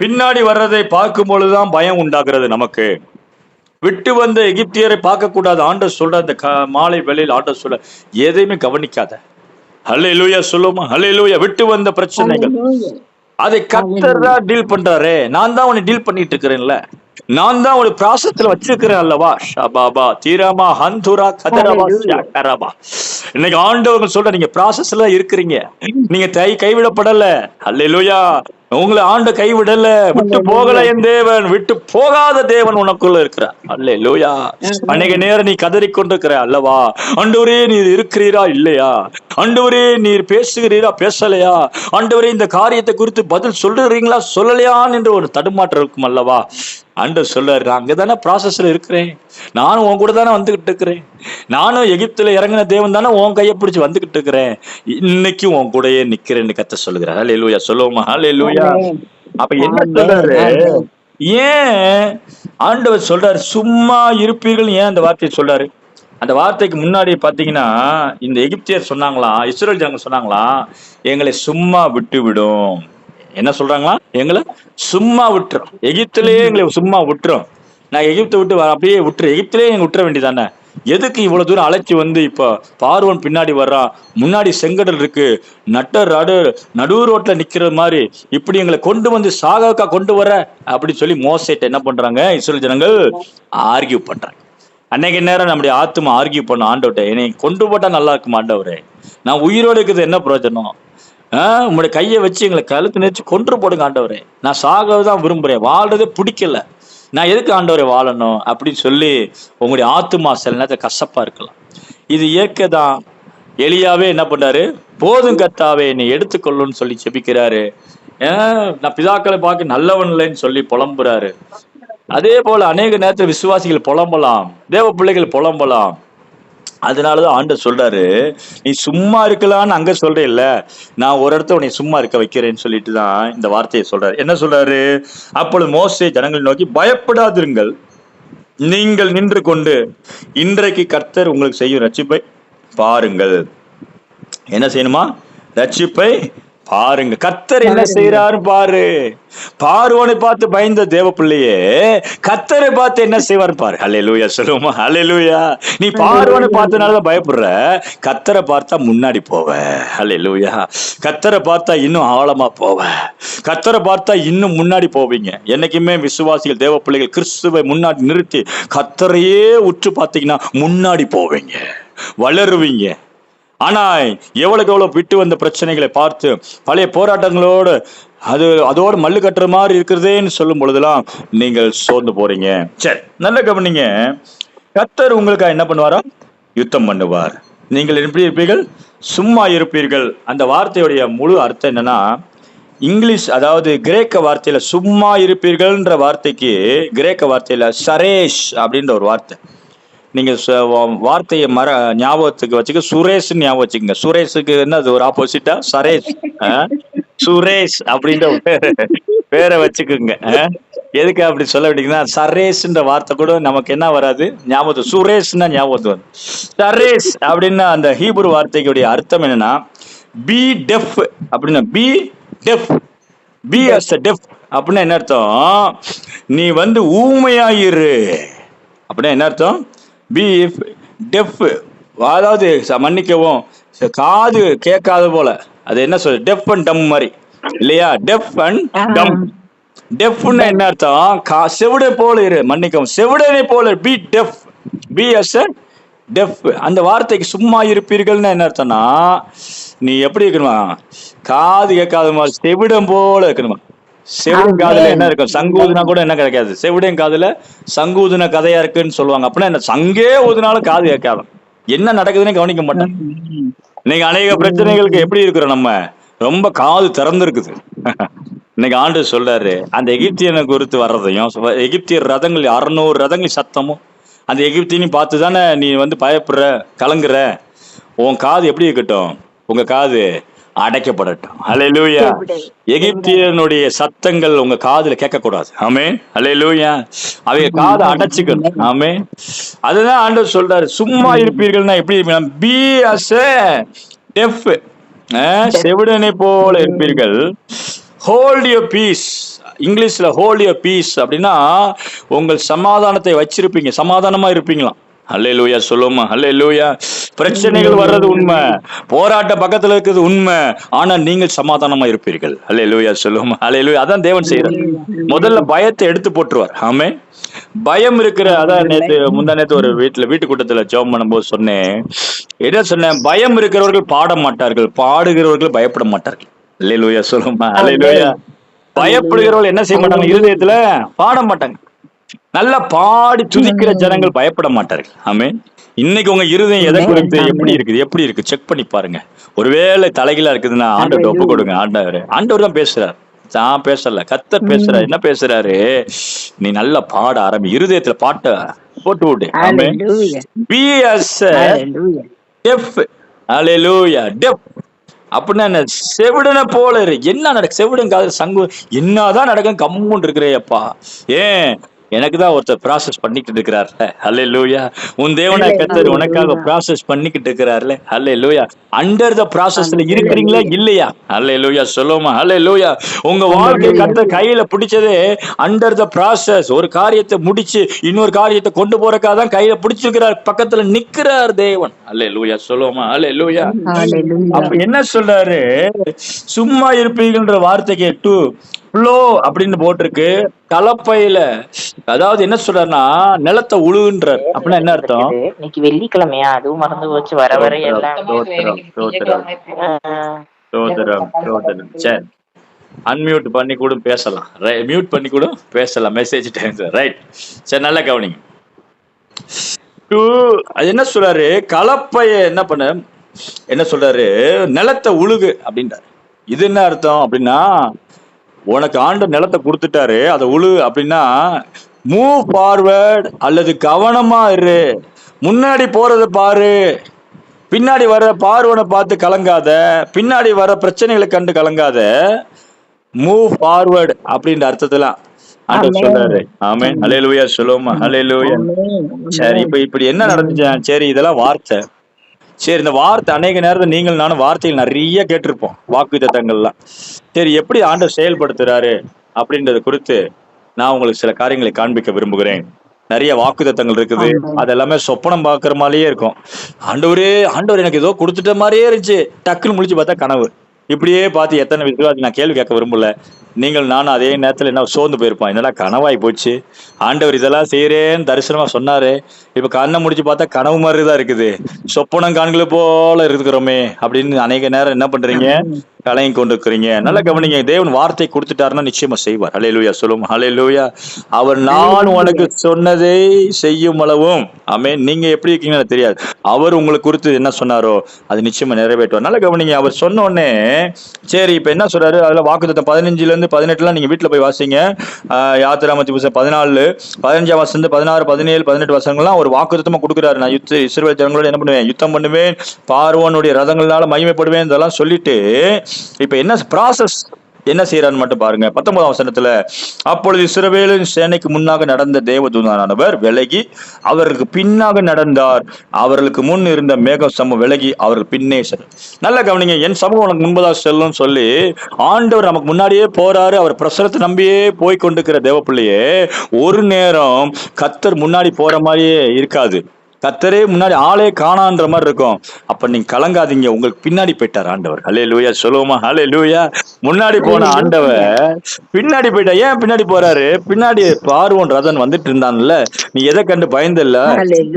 பின்னாடி வர்றதை பார்க்கும் பொழுதுதான் பயம் உண்டாகிறது நமக்கு. விட்டு வந்த எகிப்தியரை பார்க்க கூடாது. ஆண்டவர் சொல்ற அந்த மாலை வேளையில் ஆண்டவர் சொல்ற எதையுமே கவனிக்காத. ஹல்லேலூயா சொல்லுமா? ஹல்லேலூயா. விட்டு வந்த பிரச்சனைகள் Hallelujah. அதை கர்த்தர் Hallelujah. தான் டீல் பண்றாரு. நான் தான் உன்னை டீல் பண்ணிட்டு இருக்கிறேன்ல. நான் தான் ஒரு ப்ராசஸ்ல வச்சிருக்கிறேன் அல்லவா? ஷபாபா தீராமா ஹந்துரா கதரபா Hallelujah. ஷகரபா. இன்னைக்கு ஆண்டவர்கள் சொல்ற நீங்க ப்ராசஸ்ல இருக்கிறீங்க. நீங்க கைவிடப்படல. ஹல்லேலூயா. உங்களை ஆண்டு கைவிடல, விட்டு போகல. Hallelujah. என் தேவன் விட்டு போகாத தேவன் உனக்குள்ள இருக்கிறார். அல்லேலூயா. அநேக Amen. நேரம் நீ கதறிக்கொண்டிருக்கிற அல்லவா? ஆண்டவரே நீர் இருக்கிறீரா இல்லையா? ஆண்டவரே நீர் பேசுகிறீரா பேசலையா? ஆண்டவரே இந்த காரியத்தை குறித்து பதில் சொல்லுறீங்களா சொல்லலையான்னு என்று ஒரு தடுமாற்றம் இருக்கும் அல்லவா? ஆண்டவர் சொல்றாரு, நான் அங்கதானே ப்ராசஸ்ல இருக்கிறேன். நானும் உன் கூட தானே வந்துகிட்டு இருக்கிறேன். நானும் எகிப்துல இறங்கின தேவன் தானே உன் கையை பிடிச்சு வந்துகிட்டு இருக்கிறேன். இன்னைக்கு உன் கூடயே நிக்கிறேன்னு கர்த்தர் சொல்லுகிறார். ஹல்லேலூயா சொல்லுவோமா? ஹல்லேலூயா. Amen. அப்ப என்ன Amen. சொல்றாரு? Amen. ஏன் ஆண்டவர் சொல்றாரு சும்மா இருப்பீர்கள்? ஏன் அந்த வார்த்தையை சொல்றாரு? அந்த வார்த்தைக்கு முன்னாடி பாத்தீங்கன்னா, இந்த எகிப்தியர் சொன்னாங்களாம், இஸ்ரவேல் ஜனங்க சொன்னாங்களாம், எங்களை சும்மா விட்டு விடும். என்ன சொல்றாங்களா? எங்களை சும்மா விட்டுரும். எகிப்திலேயே எங்களை சும்மா விட்டுரும். நான் எகிப்தை விட்டு அப்படியே விட்டுரு. எகிப்திலேயே எங்க விட்டுற வேண்டியதானே? எதுக்கு இவ்வளவு தூரம் அழைச்சி வந்து இப்போ பார்வோன் பின்னாடி வர்றான், முன்னாடி செங்கடல் இருக்கு, நடு ரோட்ல நிக்கிற மாதிரி இப்படி எங்களை கொண்டு வந்து சாகக்கா கொண்டு வர அப்படி சொல்லி மோசேட்ட என்ன பண்றாங்க இஸ்ரவேல் ஜனங்கள் ஆர்கியூ பண்றாங்க. அன்னைக்கு நேரம் நம்முடைய ஆத்துமா ஆர்கியூ பண்ண ஆண்டவர்கிட்ட, என்னை கொண்டு போட்டா நல்லா இருக்கும் ஆண்டவரே, நான் உயிரோடு இருக்கிறது என்ன பிரயோஜனம்? உங்களுடைய கையை வச்சு எங்களை கழுத்து நெரிச்சு கொன்று போடுங்க ஆண்டவரே, நான் சாகதான் விரும்புறேன், வாழ்றதே பிடிக்கல, நான் எதுக்கு ஆண்டவரை வாழணும் அப்படின்னு சொல்லி உங்களுடைய ஆத்துமா சில நேரத்தில் கசப்பா இருக்கலாம். இது இயற்கை தான். எலியாவே என்ன பண்ணாரு? போதும் கர்த்தாவே என்னை எடுத்துக்கொள்ளுன்னு சொல்லி செபிக்கிறாரு. நான் பிதாக்களை பார்க்க நல்லவன் இல்லைன்னு சொல்லி புலம்புறாரு. அதே போல அநேக நேரத்தில் விசுவாசிகள் புலம்பலாம், தேவ பிள்ளைகள் புலம்பலாம். அதனாலதான் ஆண்டவர் சொல்றாரு, நீ சும்மா இருக்கலான்னு அங்க சொல்ற இல்ல, நான் ஒரு இடத்த உன்னை சும்மா இருக்க வைக்கிறேன்னு சொல்லிட்டு தான் இந்த வார்த்தையை சொல்றாரு. என்ன சொல்றாரு? அப்பொழுது மோசே ஜனங்களை நோக்கி, பயப்படாதிருங்கள், நீங்கள் நின்று கொண்டு இன்றைக்கு கர்த்தர் உங்களுக்கு செய்யும் ரட்சிப்பை பாருங்கள். என்ன செய்யணுமா? ரட்சிப்பை பாருங்க. கர்த்தர் என்ன செய்யறாரு பாரு. பார்வோனை பார்த்து பயந்த தேவ பிள்ளையே கர்த்தரை பார்த்து என்ன செய்வார் பாரு. ஹல்லேலூயா சொல்லுவோமா? ஹல்லேலூயா. நீ பார்வோனை பார்த்தனாலதான் பயப்படுற, கர்த்தரை பார்த்தா முன்னாடி போவ. ஹல்லேலூயா. கர்த்தரை பார்த்தா இன்னும் ஆழமா போவ. கர்த்தரை பார்த்தா இன்னும் முன்னாடி போவீங்க. என்னைக்குமே விசுவாசிகள் தேவ பிள்ளைகள் கிறிஸ்துவை முன்னாடி நிறுத்தி கர்த்தரையே உற்று பார்த்தீங்கன்னா முன்னாடி போவீங்க, வளருவீங்க. ஆனா எவ்வளவுக்கு எவ்வளவு விட்டு வந்த பிரச்சனைகளை பார்த்து பழைய போராட்டங்களோடு அதோடு மல்லு கட்டுற மாதிரி இருக்கிறதேன்னு சொல்லும் பொழுதெல்லாம் நீங்கள் சோர்ந்து போறீங்க. சரி, நல்ல கவனிங்க. கர்த்தர் உங்களுக்கு என்ன பண்ணுவாரா? யுத்தம் பண்ணுவார். நீங்கள் எப்படி இருப்பீர்கள்? சும்மா இருப்பீர்கள். அந்த வார்த்தையுடைய முழு அர்த்தம் என்னன்னா, இங்கிலீஷ் அதாவது கிரேக்க வார்த்தையில சும்மா இருப்பீர்கள்ன்ற வார்த்தைக்கு கிரேக்க வார்த்தையில சரேஷ் அப்படின்ற ஒரு வார்த்தை. நீங்க வார்த்தையை ஞாபகத்துக்கு வச்சுக்க, சுரேஷ் ஞாபகம் வச்சுக்கோங்க. சுரேஷுக்கு என்ன அது ஒரு ஆப்போசிட்டா? சரேஷ். சுரேஷ் அப்படின்ற பேரை வச்சுக்கோங்க. எதுக்கு அப்படி சொல்ல வேண்டியதுன்னா, சரேஷ்ன்ற வார்த்தை கூட நமக்கு என்ன வராது ஞாபகம். சுரேஷ்னா ஞாபகம் வரும். சரேஷ் அப்படின்னா அந்த ஹீப்ரு வார்த்தைக்குடைய அர்த்தம் என்னன்னா, பி டெஃப் அப்படின்னா, be deaf, be as deaf அப்படின்னா என்ன அர்த்தம்? நீ வந்து ஊமையாயிரு அப்படின்னா என்ன அர்த்தம்? பி டெஃப், அதாவது மன்னிக்கவும், காது கேட்காத போல, அது என்ன சொல்ற, டெஃப் அண்ட் டம் மாதிரி இல்லையா? டெஃப் அண்ட் டம். டெஃப்னா என்ன அர்த்தம்? செவிடை போல இரு, மன்னிக்கவும், செவிடனை போல, be deaf, be as deaf. அந்த வார்த்தைக்கு சும்மா இருப்பீர்கள்னு என்ன அர்த்தம்னா, நீ எப்படி இருக்கணுமா? காது கேட்காத மாதிரி செவிடம் போல இருக்கணுமா? செவிடன் காதுல என்ன இருக்கும்? சங்கூதுனா கூட என்ன கிடைக்காது. செவிடன் காதுல சங்கூதுன கதையா இருக்குன்னு சொல்லுவாங்க. அப்படின்னா என்ன? சங்கே ஊதுனாலும் காது கேட்காது, என்ன நடக்குதுன்னு கவனிக்க மாட்டேன். இன்னைக்கு அநேக பிரச்சனைகளுக்கு எப்படி இருக்கிறோம் நம்ம? ரொம்ப காது திறந்துருக்குது. இன்னைக்கு ஆண்டு சொல்றாரு, அந்த எகிப்தியனை குறித்து வர்றதையும், எகிப்தியர் ரதங்கள் 600 ரதங்கள் சத்தமும் அந்த எகிப்தியனையும் பார்த்து தானே நீ வந்து பயப்படுற, கலங்குற. உன் காது எப்படி இருக்கட்டும்? உங்க காது அடைக்கப்படட்டும். ஹல்லேலூயா. எகிப்தியனுடைய சத்தங்கள் உங்க காதுல கேட்கக்கூடாது. ஆமென். ஹல்லேலூயா. அவங்க காதை அடைச்சுக்கணும். ஆமென். அதுதான் ஆண்டவர் சொல்றாரு, சும்மா இருப்பீர்கள்னா எப்படி இருப்பீங்க? பி அஸ் டெஃப், செவிடனை போல இருப்பீர்கள். Hold your peace. இங்கிலீஷ்ல ஹோல்ட் யுவர் பீஸ் அப்படின்னா உங்கள் சமாதானத்தை வச்சிருப்பீங்க, சமாதானமா இருப்பீங்களாம். அல்லேலூயா சொல்லுமா, அல்லேலூயா. பிரச்சனைகள் வர்றது உண்மை, போராட்ட பக்கத்துல இருக்கிறது உண்மை, ஆனா நீங்கள் சமாதானமா இருப்பீர்கள். அல்லேலூயா சொல்லுமா, அல்லேலூயா. அதான் தேவன் செய்யறார். முதல்ல பயத்தை எடுத்து போட்டுருவார். ஆமே. பயம் இருக்கிற, அதான் முந்தா நேத்து ஒரு வீட்டு கூட்டத்துல ஜெபம் பண்ணும்போது சொன்னேன். என்ன சொன்னேன்? பயம் இருக்கிறவர்கள் பாட மாட்டார்கள், பாடுகிறவர்கள் பயப்பட மாட்டார்கள். அல்லேலூயா சொல்லுமா, அல்லேலூயா. பயப்படுகிறவர்கள் என்ன செய்ய மாட்டாங்க? இருதயத்துல பாட மாட்டாங்க. நல்லா பாடி துதிக்கிற ஜனங்கள் பயப்பட மாட்டார்கள். ஆமே. இன்னைக்கு உங்க இருதயம் எதை குறித்து எப்படி இருக்கு செக் பண்ணி பாருங்க. ஒருவேளை தலைகீழா இருக்குதுன்னா ஆண்டவர் ஒப்பு கொடுங்க. ஆண்டவர் தான் பேசுறாரு, நான் பேசல, கர்த்தர் பேசுறாரு. என்ன பேசுறாரு? நீ நல்லா பாட ஆரம்பி, இருதயத்துல பாட்ட போட்டு விடு. ஆமே. Be as deaf. Hallelujah. Deaf அப்படின்னா என்ன? செவிடனை போல இரு. என்ன நடக்கு? செவிடன் காது சங்கு என்னதான் நடக்கும்? கம்முன்னு இருக்கிறேப்பா. ஏன்? எனக்கு தான் ஒருத்தர் ப்ராசஸ் பண்ணிக்கிட்டு இருக்கிறார்ல. அல்லேலூயா. உன் தேவனாய் கர்த்தர் உனக்காக ப்ராசஸ் பண்ணிக்கிட்டு இருக்கிறார்ல. அல்லேலூயா. அண்டர் த ப்ராசஸ்ல இருக்கிறீங்களா இல்லையா? அல்லேலூயா சொல்லுமா, அல்லேலூயா. உங்க வாழ்க்கை கர்த்தர் கையில பிடிச்சதே அண்டர் த ப்ராசஸ். ஒரு காரியத்தை முடிச்சு இன்னொரு காரியத்தை கொண்டு போறக்காக தான் கையில பிடிச்சிருக்கிறார், பக்கத்துல நிக்கிறார் தேவன். அல்லேலூயா சொல்லுமா, அல்லேலூயா. அப்ப என்ன சொல்றாரு? சும்மா இருப்பீங்கன்ற வார்த்தை கேட்டு ஃப்ளோ அப்படின்னு போட்டிருக்கு கலப்பையில. அதாவது என்ன சொல்றாருன்னா நிலத்தை உழுகுன்றார். அப்படின்னா என்ன அர்த்தம்? இன்னைக்கு வெள்ளிக்கிழமையா, அதுவும் மறந்து போச்சு. வர வர எல்லாம் சரி, அன்மியூட் பண்ணி கூட பேசலாம், மியூட் பண்ணி கூட பேசலாம், மெசேஜ் டைம். ரைட். சரி, நல்லா கவனிங்க. அது என்ன சொல்றாரு? கலப்பைய என்ன பண்ண, என்ன சொல்றாரு? நிலத்தை உழுகு அப்படின்றாரு. இது என்ன அர்த்தம் அப்படின்னா, உனக்கு ஆண்டு நிலத்தை கொடுத்துட்டாரு, அதை உழு அப்படின்னா மூவ் ஃபார்வர்ட், அல்லது கவனமா இரு, முன்னாடி போறதை பாரு, பின்னாடி வர பார்வனை பார்த்து கலங்காத, பின்னாடி வர பிரச்சனைகளை கண்டு கலங்காத, மூவ் ஃபார்வர்ட் அப்படின்ற அர்த்தத்துல ஆண்டவர் சொல்றாரு. ஆமென். அல்லேலூயா சொல்லுமா, அல்லேலூயா. சரி, இப்படி என்ன நடந்துச்சு? சரி, இதெல்லாம் வார்த்தை. சரி, இந்த வார்த்தை அநேக நேரத்தில் நீங்கள் நானும் வார்த்தைகள் நிறைய கேட்டிருப்போம், வாக்குத்தத்தங்கள்லாம். சரி, எப்படி ஆண்டவர் செயல்படுத்துறாரு அப்படின்றது குறித்து நான் உங்களுக்கு சில காரியங்களை காண்பிக்க விரும்புகிறேன். நிறைய வாக்குத்தத்தங்கள் இருக்குது, அது எல்லாமே சொப்பனம் பார்க்குற மாதிரியே இருக்கும். ஆண்டவர் எனக்கு ஏதோ கொடுத்துட்ட மாதிரியே இருந்துச்சு, டக்குன்னு முடிச்சு பார்த்தா கனவு. இப்படியே பார்த்து எத்தனை விசுவாசி, நான் கேள்வி கேட்க விரும்பல, நீங்கள் நானும் அதே நேரத்தில் என்ன சோர்ந்து போயிருப்பான், என்னடா கனவாய் போச்சு, ஆண்டவர் இதெல்லாம் செய்யறேன்னு தரிசனமா சொன்னாரு, இப்ப கண்ணை முடிச்சு பார்த்தா கனவு மாதிரிதான் இருக்குது, சொப்பனம் காண்களை போல இருக்கிறோமே அப்படின்னு அநேக நேரம் என்ன பண்றீங்க? கலங்கி கொண்டிருக்கிறீங்க. நல்லா கவனிங்க. தேவன் வார்த்தை கொடுத்துட்டாருன்னா நிச்சயமா செய்வார். அல்லேலூயா சொல்லுவோம், அல்லேலூயா. அவர் நான் உனக்கு சொன்னதை செய்யும் அளவும், ஆமென். நீங்க எப்படி இருக்கீங்கன்னு தெரியாது, அவர் உங்களுக்கு குறித்து என்ன சொன்னாரோ அது நிச்சயமா நிறைவேற்றுவார். நல்லா கவனிங்க. அவர் சொன்ன உடனே சரி, இப்ப என்ன சொல்றாரு? அதுல வாக்குத்தத்தம் 15 இருந்து 18 நீங்க வீட்டுல போய் வாசிங்க. யாத்திராமத்தி புத்தகம் 14 15 வசனம் 16 17 18 வசனங்கள்லாம் ஒரு வாக்குத்தத்தமா கொடுக்குறாரு. நான் இஸ்ரவேல் ஜனங்களோட என்ன பண்ணுவேன்? யுத்தம் பண்ணுவேன், பார்வோனுடைய ரதங்களால மகிமைப்படுவேன், இதெல்லாம் சொல்லிட்டு இப்ப என்ன ப்ராசஸ் என்ன செய்யறான்னு மட்டும் பாருங்க. 19 வசனத்துல, அப்பொழுது இஸ்ரவேலின் சேனைக்கு முன்னாக நடந்த தேவதூதனானவர் விலகி அவர்களுக்கு பின்னாக நடந்தார், அவர்களுக்கு முன் இருந்த மேக சமூகம் விலகி அவர்கள் பின்னே செல்லும். நல்ல கவனிங்க. என் சமூகம் உனக்கு முன்பதாக செல்லும் சொல்லி ஆண்டவர் நமக்கு முன்னாடியே போறாரு. அவர் பிரசனத்தை நம்பியே போய் கொண்டிருக்கிற தேவ பிள்ளையே, ஒரு நேரம் கர்த்தர் முன்னாடி போற மாதிரியே இருக்காது, கர்த்தரே முன்னாடி ஆளே காணான்ற மாதிரி இருக்கும். அப்ப நீங்க கலங்காதீங்க, உங்களுக்கு பின்னாடி போயிட்டார் ஆண்டவர். அல்லேலூயா சொல்லுவோமா, அல்லேலூயா. முன்னாடி போன ஆண்டவர் பின்னாடி போயிட்டா. ஏன் பின்னாடி போறாரு? பின்னாடி பார்வோன் ரதன் வந்துட்டு இருந்தான்ல, நீ எதை கண்டு பயந்தல்ல,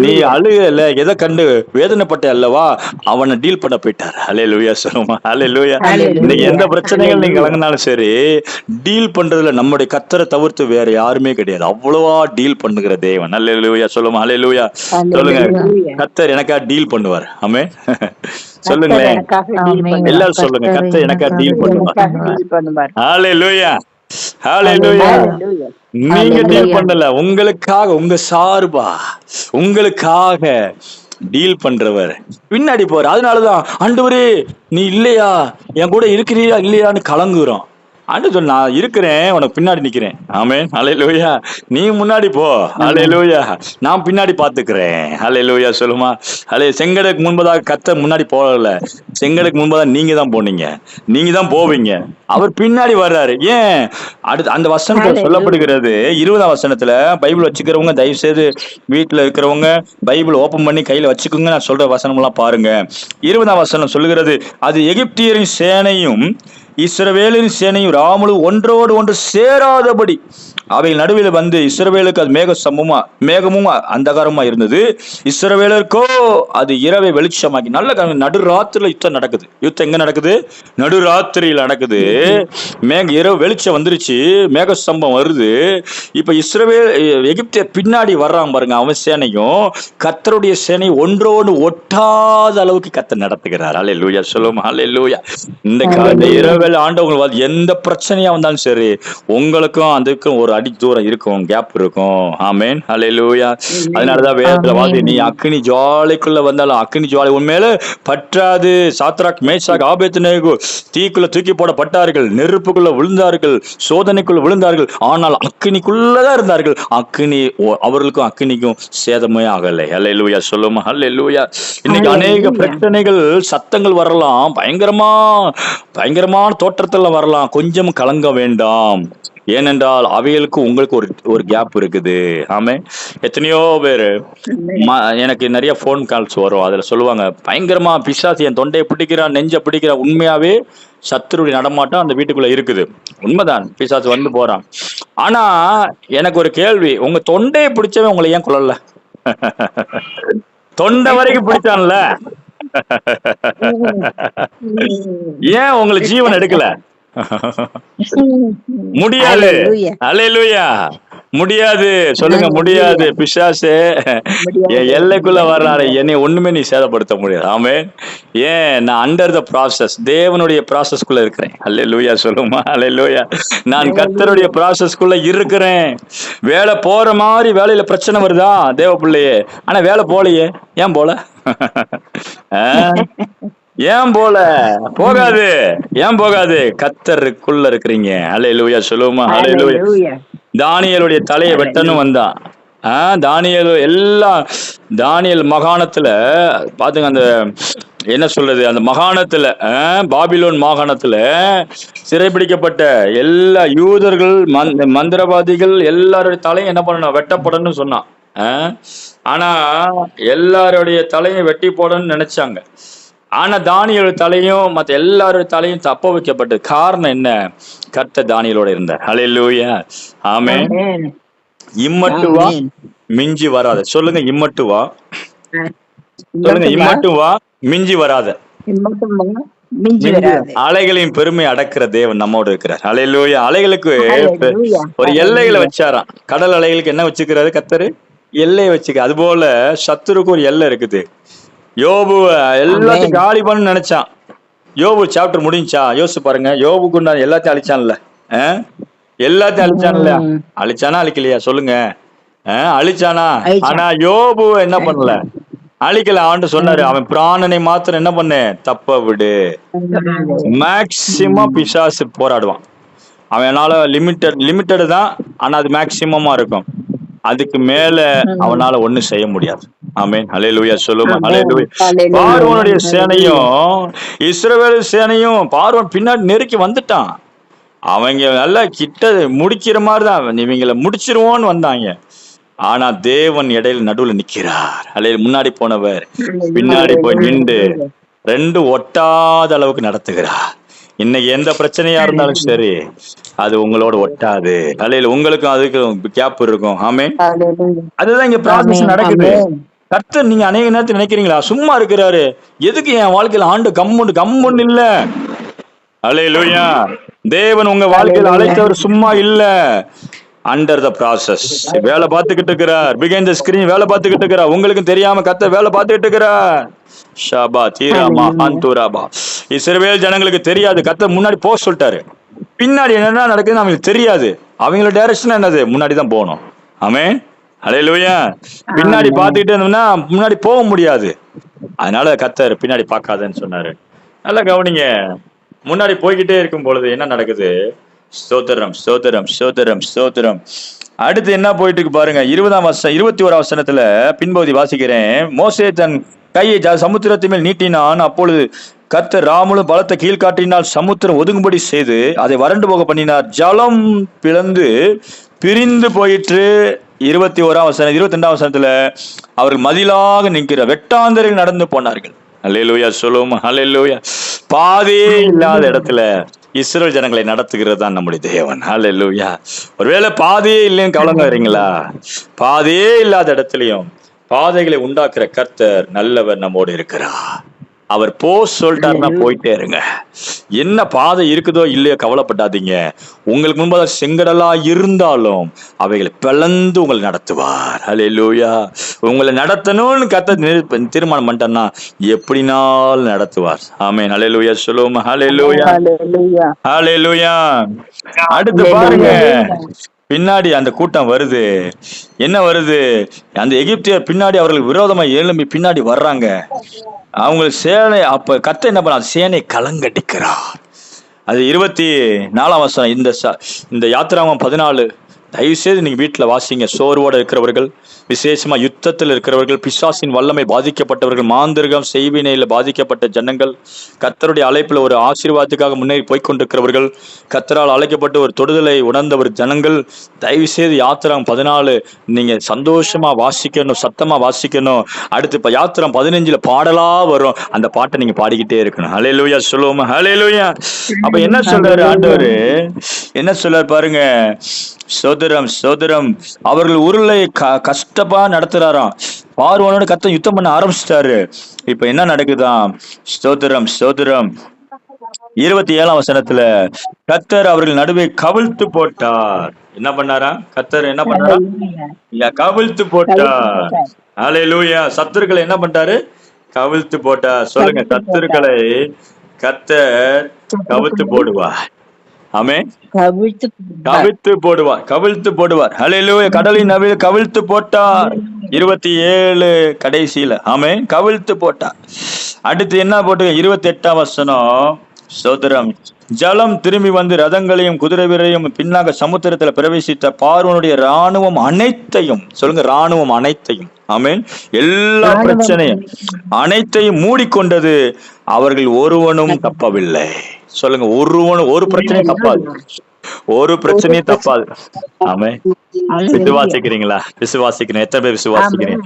நீ அழுகல, எதை கண்டு வேதனைப்பட்ட அல்லவா, அவனை டீல் பண்ண போயிட்டார். அல்லேலூயா சொல்லுவோமா, அல்லேலூயா. இன்னைக்கு எந்த பிரச்சனைகள் நீங்க கலங்கினாலும் சரி, டீல் பண்றதுல நம்முடைய கர்த்தரை தவிர்த்து வேற யாருமே கிடையாது. அவ்வளவா டீல் பண்ணுகிற தேவன். அல்லேலூயா சொல்லுவோமா, அல்லேலூயா. சொல்லுங்க, கர்த்தர் எனக்கா டீல் பண்ணுவார். ஆமே. சொல்லுங்களேன், எல்லாரும் சொல்லுங்க, கர்த்தர் எனக்கா டீல் பண்ணுவார். ஹல்லேலூயா, ஹல்லேலூயா. நீங்க டீல் பண்ணல, உங்களுக்காக, உங்க சார்பா, உங்களுக்காக டீல் பண்றவர் பின்னாடி போற. அதனாலதான் ஆண்டவரே நீ இல்லையா, என் கூட இருக்கிறியா இல்லையான்னு கலங்குறோம். ஆண்டு சொல், நான் இருக்கிறேன், உனக்கு பின்னாடி நிக்கிறேன். ஆமென், ஹalleluya. நீ முன்னாடி போ, ஆமென். ஹalleluya. நான் பின்னாடி பாத்துக்கிறேன், ஹalleluya. சொல்லுமா, செங்கடலுக்கு முன்பதாக கர்த்தர் முன்னாடி போகல, செங்கடலுக்கு முன்பதாக நீங்க தான் போனீங்க, நீங்க தான் போவீங்க. அவர் பின்னாடி வர்றாரு. ஏன்? அடுத்து அந்த வசனத்துல ஹalleluya. சொல்லப்படுகிறது, 20ஆம் வசனத்துல. பைபிள் வச்சுக்கிறவங்க தயவு செய்து வீட்டுல இருக்கிறவங்க பைபிள் ஓபன் பண்ணி கையில வச்சுக்கோங்க. நான் சொல்ற வசனம் எல்லாம் பாருங்க. 20ஆம் வசனம் சொல்லுகிறது, அது எகிப்தியரின் சேனையும் இஸ்ரவேலின் சேனையும் ராமலும் ஒன்றோடு ஒன்று சேராதபடி அவைகள் நடுவில் வந்து இஸ்ரவேலுக்கு அது மேகமும் அந்தகாரமா இருந்தது, இஸ்ரவேலருக்கோ அது இரவை வெளிச்சமாக்கி. நல்ல நடுராத்திரில யுத்தம் நடக்குது. யுத்தம் எங்க நடக்குது? நடுராத்திரியில் நடக்குது. இரவு வெளிச்சம் வந்துருச்சு, மேக ஸ்தம்பம் வருது. இப்ப எகிப்திய பின்னாடி வர்றான் பாருங்க, அவன் சேனையும் கர்த்தருடைய சேனை ஒன்றோடு ஒட்டாத அளவுக்கு கர்த்தர் நடத்துகிறார். அல்லேலூயா. சொல்லுமா, அல்லேலூயா. இந்த இரவு ஆண்டவங்க எந்த பிரச்சனையா வந்தாலும் சரி, உங்களுக்கும் அதுக்கும் ஒரு அடி தூரம் இருக்கும், கேப் இருக்கும். ஆமென், ஹல்லேலூயா. அதனாலதான் வேதத்துல வாசி, நீ அக்கினி ஜுவாலைக்குள்ள வந்தாலும் அக்கினி ஜுவாலை உண்மையில பற்றாது. சாத்ராக், மேஷாக், ஆபேத்நேகோ தீக்குள்ள தூக்கி போடப்பட்டார்கள், நெருப்புக்குள்ள விழுந்தார்கள், சோதனைக்குள்ள விழுந்தார்கள், ஆனால் அக்கினிக்குள்ளதான் இருந்தார்கள். அக்கினி அவர்களுக்கும் அக்கினிக்கும் சேதமே ஆகலை. ஹல்லேலூயா. சொல்லுமா, ஹல்லேலூயா. இன்னைக்கு அநேக பிரச்சனைகள், சத்தங்கள் வரலாம், பயங்கரமான தோற்றத்துல வரலாம். கொஞ்சம் கலங்க வேண்டாம். ஏனென்றால் அவைகளுக்கு உங்களுக்கு ஒரு கேப் இருக்குது. ஆமே. எத்தனையோ பேரு எனக்கு நிறைய போன் கால்ஸ் வரும், அதுல சொல்லுவாங்க, பயங்கரமா பிசாசு என் தொண்டையை பிடிக்கிறான், நெஞ்ச பிடிக்கிறான். உண்மையாவே சத்துருடைய நடமாட்டம் அந்த வீட்டுக்குள்ள இருக்குது. உண்மைதான், பிசாசு வந்து போறான். ஆனா எனக்கு ஒரு கேள்வி, உங்க தொண்டையை பிடிச்சவன் உங்களை ஏன் கொள்ளல? தொண்டை வரைக்கும் பிடிச்சான்ல, ஏன் உங்களுக்கு ஜீவன் எடுக்கல? முடியாது. அல்லேலூயா. முடியாது. சொல்லுங்க, முடியாது. பிசாசே என் எல்லைக்குள்ள வர்றாரு, என்னை ஒண்ணுமே நீ சேதப்படுத்த முடியாது. ஆமே. ஏன்? நான் அண்டர் த ப்ராசஸ், தேவனுடைய ப்ராசஸ்க்குள்ள இருக்கிறேன். அல்லேலூயா. சொல்லுமா, அல்லேலூயா. நான் கர்த்தருடைய ப்ராசஸ்க்குள்ள இருக்கிறேன். வேலை போற மாதிரி வேலையில பிரச்சனை வருதா தேவ பிள்ளையே? ஆனா வேலை போலையே. ஏன் போல? ஏன் போல? போகாது. ஏன் போகாது? கர்த்தருக்குள்ள இருக்கிறீங்க. அல்லேலூயா. சொல்லுமா, அல்லேலூயா. தானியேலுடைய தலையை வெட்டணும் வந்தான். தானியேல் மாகாணத்துல பாத்துங்க, அந்த என்ன சொல்றது, அந்த மாகாணத்துல, பாபிலோன் மாகாணத்துல சிறைபிடிக்கப்பட்ட எல்லா யூதர்கள், மந்திரவாதிகள் எல்லாருடைய தலையும் என்ன பண்ணணும்? வெட்டப்படணும்னு சொன்னான். ஆனா எல்லாருடைய தலையும் வெட்டி போடணும்னு நினைச்சாங்க. ஆனா தானியேல் தலையும் மத்த எல்லாருடைய தலையும் தப்ப வைக்கப்பட்டது. காரணம் என்ன? கர்த்தர் தானியேலோட இருந்தார். ஹல்லேலூயா. ஆமென். இம்மட்டுவா, மிஞ்சி வராத. சொல்லுங்க, இம்மட்டுவா. சொல்லுங்க, இம்மட்டுவா, மிஞ்சி வராத. அலைகளையும் பெருமை அடக்கிற தேவன் நம்மோடு இருக்கிறார். ஹல்லேலூயா. அலைகளுக்கு ஒரு எல்லைகளை வச்சாராம். கடல் அலைகளுக்கு என்ன வச்சுக்கிறாரு கர்த்தர்? எல்லையை வச்சுக்க. அது போல சத்துருக்கு ஒரு எல்லை இருக்குது. யோபு எல்லாத்தையும் காலி பண்ணு நினைச்சான். யோபு சாப்டர் முடிஞ்சா யோசிச்சு பாருங்க. யோபுக்கு நான் எல்லாத்தையும் அழிச்சான்ல, எல்லாத்தையும் அழிச்சான்ல. அழிச்சானா அழிக்கலையா? சொல்லுங்க. அழிச்சானா? ஆனா யோபு என்ன பண்ணல? அழிக்கல. ஆண்டு சொன்னாரு, அவன் பிராணனை மாத்திரம் என்ன பண்ண? தப்ப விடு. மேக்சிமம் பிசாசு போராடுவான். அவனால லிமிட்டட் தான், ஆனா அது மேக்சிமமா இருக்கும். அதுக்கு மேல அவனால ஒண்ணு செய்ய முடியாது. ஆமென், ஹல்லேலூயா. சொல்லுமா, ஹல்லேலூயா. பார்வோனுடைய சேனையும் இஸ்ரவேல் சேனையும் பார்வோன் பின்னாடி நெருக்கி வந்துட்டான். அவங்க நல்லா கிட்ட முடிக்கிற மாதிரிதான், இவங்களை முடிச்சிருவோன்னு வந்தாங்க. ஆனா தேவன் இடையில நடுவுல நிக்கிறார். அல்லது முன்னாடி போனவர் பின்னாடி போய் நின்று ரெண்டு ஒட்டாத அளவுக்கு நடத்துகிறார். இன்னைக்கு எந்த பிரச்சனையா இருந்தாலும் சரி, அது உங்களோட ஒட்டாது. அல்லது உங்களுக்கும் அதுக்கும் கேப் இருக்கும். ஆமென். அதுதான் இங்க ப்ராசஸ் நடக்குது. கர்த்தர், நீங்க அநேக நேரத்தில் நினைக்கிறீங்களா சும்மா இருக்கிறாரு, எதுக்கு என் வாழ்க்கையில ஆண்டு கம்முன்னு இல்ல. அல்லேலூயா. தேவன் உங்க வாழ்க்கையில அழைத்தவர் சும்மா இல்ல. அண்டர் த ப்ராசஸ் வேலை பார்த்துக்கிட்டு இருக்கிறார். பிஹைண்ட் த ஸ்கிரீன் வேலை பார்த்துக்கிட்டு இருக்கிறார். உங்களுக்கும் தெரியாம கர்த்தர் வேலை பார்த்துக்கிட்டு இருக்கிறார். ஷாபா தீராமா ஹந்தூராபா. இஸ்ரவேல் ஜனங்களுக்கு தெரியாது. கர்த்தர் முன்னாடி போக சொல்லிட்டாரு. பின்னாடி என்ன நடக்குதுன்னு அவங்களுக்கு தெரியாது. அவங்களோட டைரக்ஷன் என்னது? முன்னாடி தான் போகணும். ஆமென், ஹல்லேலூயா. பின்னாடி பார்த்துக்கிட்டு இருந்தோம்னா முன்னாடி போக முடியாது. அதனால கர்த்தர் பின்னாடி பார்க்காதன்னு சொன்னாரு. நல்லா கவனிங்க. முன்னாடி போய்கிட்டே இருக்கும் பொழுது என்ன நடக்குது? ஸ்தோத்திரம் ஸ்தோத்திரம் ஸ்தோத்திரம் ஸ்தோத்திரம். அடுத்து என்ன போயிட்டு இருக்கு பாருங்க. 21 வசனத்துல பின்பகுதி வாசிக்கிறேன். மோசே தன் கையை சமுத்திரத்தின் மேல் நீட்டினான். அப்பொழுது கர்த்தர் ராமலும் பலத்த கீழ்காட்டினால் சமுத்திரம் ஒதுங்கும்படி செய்து அதை வறண்டு போக பண்ணினார். ஜலம் பிளந்து பிரிந்து போயிற்று. 22 வசனத்துல அவர்கள் மதிலாக நிற்கிற வெட்டாந்தரில் நடந்து போனார்கள். அல்லேலூயா சொல்லுவோம். அல்லேலூயா. பாதையே இல்லாத இடத்துல இஸ்ரவேல் ஜனங்களை நடத்துகிறது தான் நம்முடைய தேவன். அல்லேலூயா. ஒருவேளை பாதையே இல்லைன்னு கவலைங்கிறீங்களா? பாதையே இல்லாத இடத்துலயும் பாதைகளை உண்டாக்குற கர்த்தர் நல்லவர் நம்மோடு இருக்கிறார். அவர் சொல்லிட்டாருன்னா போயிட்டே இருங்க. என்ன பாதை இருக்குதோ இல்லையோ கவலைப்படாதீங்க. உங்களுக்கு முன்பாக செங்கடலா இருந்தாலும் அவைகளை பிளந்து உங்களை நடத்துவார். அல்லேலூயா. உங்களை நடத்தணும்னு கர்த்தர் தீர்மானம் பண்ணிட்டார்னா எப்படினாலும் நடத்துவார். ஆமென். அல்லேலூயா சொல்லுவோம். அல்லேலூயா அல்லேலூயா. அடுத்து பாருங்க, பின்னாடி அந்த கூட்டம் வருது. என்ன வருது? அந்த எகிப்தியர் பின்னாடி அவர்கள் விரோதமா எழும்பி பின்னாடி வர்றாங்க. அவங்களுக்கு சேனை அப்ப கர்த்தர் என்ன பண்ண சேனை கலங்கடிக்கிறார். அது 24 வசனம். இந்த யாத்திராமம் 14 தயவு செய்து நீங்க வீட்டுல வாசிங்க. சோர்வோட இருக்கிறவர்கள், விசேஷமா யுத்தத்தில் இருக்கிறவர்கள், பிசாசின் வல்லமை பாதிக்கப்பட்டவர்கள், மாந்திரிகம் செய்வினையில பாதிக்கப்பட்ட ஜனங்கள், கர்த்தருடைய அழைப்புல ஒரு ஆசீர்வாதத்துக்காக முன்னேறி போய்கொண்டிருக்கிறவர்கள், கர்த்தரால் அழைக்கப்பட்டு ஒரு தொடுதலை உணர்ந்த ஒரு ஜனங்கள், தயவு செய்து யாத்திராம் 14 நீங்க சந்தோஷமா வாசிக்கணும், சத்தமா வாசிக்கணும். அடுத்து யாத்திரம் 15 பாடலா வரும். அந்த பாட்டை நீங்க பாடிக்கிட்டே இருக்கணும். ஹல்லேலூயா சொல்லுவோம். ஹல்லேலூயா. அப்ப என்ன சொல்றாரு ஆண்டவர்? என்ன சொல்றாரு பாருங்க. சோதரம் சோதரம் அவர்கள் உருளை கஷ்டப்பா நடத்துறாராம். பார்வோனோட கர்த்தர் யுத்தம் பண்ண ஆரம்பிச்சிட்டாரு. இப்ப என்ன நடக்குதாம்? ஸ்தோத்திரம் ஸ்தோத்திரம். 27 வசனத்துல கர்த்தர் அவர்கள் நடுவே கவிழ்த்து போட்டார். என்ன பண்ணாரா? கர்த்தர் என்ன பண்ணாரா? கவிழ்த்து போட்டார். அல்லேலூயா. சத்துருக்களை என்ன பண்ணிட்டாரு? கவிழ்த்து போட்டார். சொல்லுங்க, சத்துருக்களை கர்த்தர் கவிழ்த்து போடுவார். ஆமென். கவிழ்த்து போடுவார். கவிழ்த்து போடுவார். ஹல்லேலூயா. கடலின் நடுவில் கவிழ்த்து போட்டார். 27 கடைசியில. ஆமென். கவிழ்த்து போட்டார். அடுத்து என்ன போட்டு 28 வசனம். ஸ்தோத்திரம். ஜலம் திரும்பி வந்து ரதங்களையும் குதிரை வீரரையும் பின்னாக சமுத்திரத்துல பிரவேசித்த பார்வோனுடைய ராணுவம் அனைத்தையும், சொல்லுங்க, ராணுவம் அனைத்தையும், ஆமென், எல்லா பிரச்சனையும் அனைத்தையும் மூடிக்கொண்டது. அவர்கள் ஒருவனும் தப்பவில்லை. சொல்லுங்க, ஒரு பிரச்சனையும் தப்பாது. ஒரு பிரச்சனையும் தப்பாது. ஆமென். விசுவாசிக்கிறீங்களா? விசுவாசிக்கிறேன். எத்தனை பேர் விசுவாசிக்கிறேன்?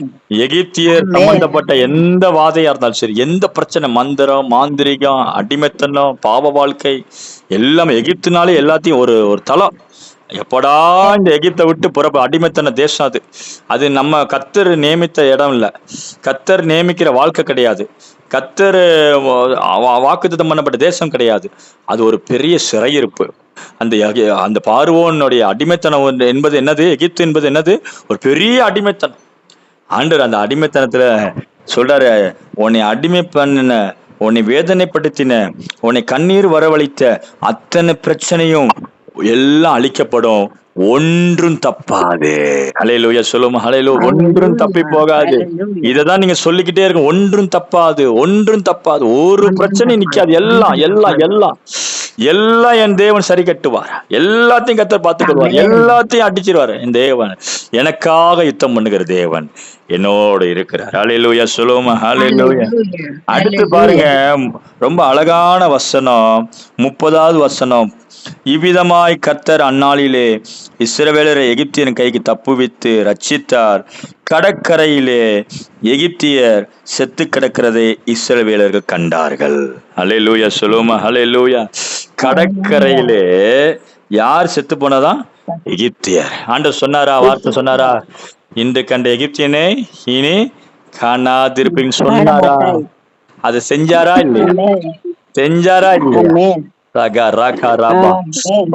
எகிப்தியர் சம்பந்தப்பட்ட எந்த வாதையா இருந்தாலும் சரி, எந்த பிரச்சனை, மந்திரம், மாந்திரிகம், அடிமைத்தனம், பாவ வாழ்க்கை, எல்லாமே எகிப்துனாலே எல்லாத்தையும் ஒரு தளம். எப்படா இந்த எகிப்தை விட்டு அடிமைத்தன தேசம் அது. அது நம்ம கர்த்தர் நியமித்த இடம் இல்ல. கர்த்தர் நியமிக்கிற வாழ்க்கை கிடையாது. கர்த்தர் வாக்குத்தத்தம் பண்ணப்பட்ட தேசம் கிடையாது. அது ஒரு பெரிய சிறையிருப்பு. அந்த பார்வோனுடைய அடிமைத்தனம் என்பது என்னது? எகிப்து என்பது என்னது? ஒரு பெரிய அடிமைத்தனம். ஆண்டவர் அந்த அடிமைத்தனத்துல சொல்றாரு, உன்னை அடிமை பண்ணின, உன்னை வேதனைப்படுத்தின, உன்னை கண்ணீர் வரவழைத்த அத்தனை பிரச்சனையும் எல்லாம் அழிக்கப்படும், ஒன்றும் தப்பாது. ஹல்லேலூயா சொல்லுவோம். ஹல்லேலூயா. ஒன்றும் தப்பி போகாது. இததான் நீங்க சொல்லிக்கிட்டே இருக்க. ஒன்றும் தப்பாது, ஒன்றும் தப்பாது, ஒரு பிரச்சனை நிக்காது. எல்லாம் எல்லாம் எல்லாம் எல்லாம் என் தேவன் சரி கட்டுவார். எல்லாத்தையும் கர்த்தர் பார்த்துக்கொள்வார். எல்லாத்தையும் அடிச்சிருவாரு. என் தேவன் எனக்காக யுத்தம் பண்ணுகிற தேவன் என்னோடு இருக்கிறார். ஹல்லேலூயா சொல்லுவோம். ஹல்லேலூயா. அடுத்து பாருங்க, ரொம்ப அழகான வசனம், 30வது வசனம். இவ்விதமாய் கர்த்தர் அந்நாளிலே இஸ்ரவேலரை எகிப்தியரின் கைக்கு தப்புவித்து ரட்சித்தார். கடற்கரையிலே எகிப்தியர் செத்து கிடக்கிறதை இஸ்ரவேலர்கள் கண்டார்கள். ஹல்லேலூயா சொல்லுவோமா. ஹல்லேலூயா. கடற்கரையிலே யார் செத்து போனதா? எகிப்தியர். ஆண்டவர் சொன்னாரா? வார்த்தை சொன்னாரா? இன்று கண்ட எகிப்தியனை இனி காணாதிருப்பீங்க சொன்னாரா? அதை செஞ்சாரா இல்லையா? செஞ்சாரா இல்லையா?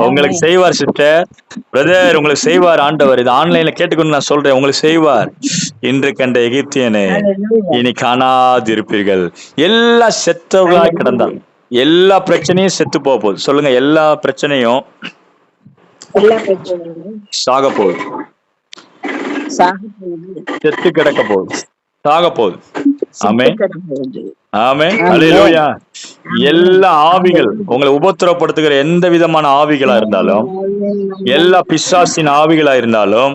உங்களுக்கு செய்வார் சிஸ்டர், பிரதர், உங்களுக்கு செய்வார் ஆண்டவர். இது ஆன்லைன்ல கேட்டுக்கொண்டு நான் சொல்றேன், உங்களுக்கு செய்வார். இன்று கண்ட எகிப்தியனை இனி காணாதிருப்பீர்கள். எல்லா செத்தவர்களாய் கிடந்தால் எல்லா பிரச்சனையும் செத்து போக போகுது. சொல்லுங்க, எல்லா பிரச்சனையும் சாக போகுது, செத்து கிடக்க போகுது, சாக போகுது. ஆமென். ஆமென். ஹல்லேலூயா. எல்லா ஆவிகள் உங்களை உபத்திரப்படுத்துகிற எந்த விதமான ஆவிகளா இருந்தாலும், எல்லா பிசாசின் ஆவிகளா இருந்தாலும்,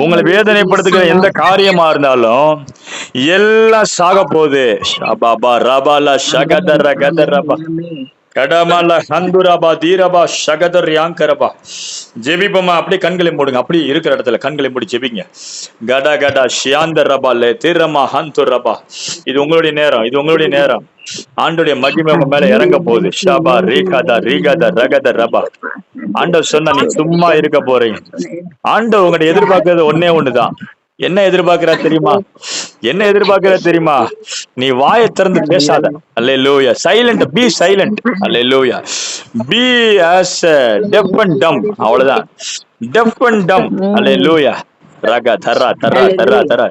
உங்களை வேதனைப்படுத்துகிற எந்த காரியமா இருந்தாலும் எல்லாம் சாக போகுது. ஷபாபா ரபாலா ஷகதர கதரபா கடமல ஹந்துரபா தீரபா ஷகதர் யாங்கரபா. ஜெபிப்போமா? அப்படியே கண்களை மூடுங்க. அப்படி இருக்கிற இடத்துல கண்களை மூடி ஜெபிங்க. கட கட ஷியாந்தர் ரபா லே திரமா ஹந்துர் ரபா. இது உங்களுடைய நேரம், இது உங்களுடைய நேரம். ஆண்டுடைய மகிமை உங்க மேல இறங்க போகுது. ஷபா ரீகாதா ரீகாதா ரகத ரபா. ஆண்டவர் சொன்னா நீ சும்மா இருக்க போறீங்க. ஆண்டவர் உங்கள்ட்ட எதிர்பார்க்கறது ஒன்னே ஒண்ணுதான். என்ன எதிர்பார்க்கிறா தெரியுமா? என்ன எதிர்பார்க்கிறா தெரியுமா? நீ வாயை திறந்து பேசாத. Hallelujah. Silent, be silent. Hallelujah. Be as deaf and dumb. அவ்வளவுதான். deaf and dumb. அல்லேலூயா. ரகா தரா தரா தரா தரா.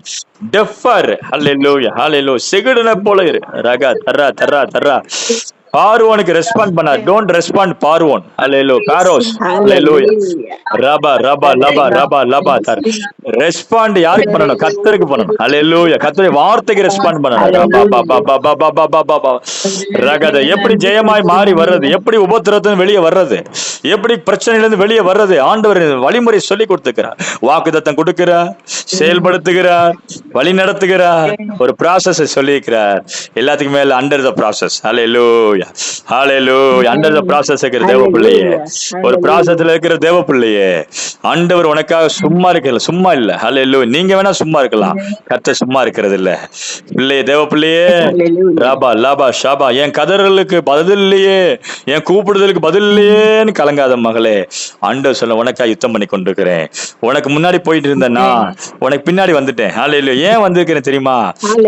டெஃபர். அல்லேலூயா. அல்லேலூயா. செகுடன போல இரு. ரகா தரா தரா தரா. பார்வோனுக்கு ரெஸ்பாண்ட் பண்ணார். டோன்ட் ரெஸ்பாண்ட் பார்வோன். அல்லேலூயா. பாரோஸ். அல்லேலூயா. ரபா ரபா லபா ரபா லபா தர். ரெஸ்பாண்ட் யாருக்கு பண்ணணும்? கர்த்தருக்கு பண்ணணும். அல்லேலூயா. கர்த்தருடைய வார்த்தைக்கு ரெஸ்பாண்ட் பண்ணணும். ரபா பா பா பா பா பா பா பா பா. ரகத எப்படி ஜெயமாய் மாறி வர்றது, எப்படி உபத்திரத்திலிருந்து வெளியே வர்றது, எப்படி பிரச்சனையிலிருந்து வெளியே வர்றது, ஆண்டவர் வழிமுறை சொல்லி கொடுத்துக்கிறார். வாக்குத்தத்தம் கொடுக்கிறார், செயல்படுத்துகிறார், வழி நடத்துகிறார், ஒரு ப்ராசஸ் சொல்லியிருக்கிறார். எல்லாத்துக்கும் மேல under the process. Hallelujah. Hallelujah. Under the process இருக்கிற தேவ பிள்ளையே, ஒரு ப்ராசஸ்ல இருக்கிற தேவ பிள்ளையே, ஆண்டவர் உனக்காக சும்மா இருக்கல, சும்மா இல்ல. ஹல்லேலூயா. நீங்க வேணா சும்மா இருக்கலாம், கர்த்தர் சும்மா இருக்கிறது இல்ல. பிள்ளையே, தேவ பிள்ளையே, ராபா லாபா ஷாபா, என் கதறலுக்கு பதில் இல்லையே, என் கூப்பிடுதலுக்கு பதில் இல்லையேன்னு கலங்காத மகளே. ஆண்டவர் சொல்ல, உனக்காக யுத்தம் பண்ணி கொண்டிருக்கிறேன். உனக்கு முன்னாடி போயிட்டு இருந்தேன்னா உனக்கு பின்னாடி வந்துட்டேன். ஹல்லேலூயா. ஏன் வந்திருக்கிறேன் தெரியுமா?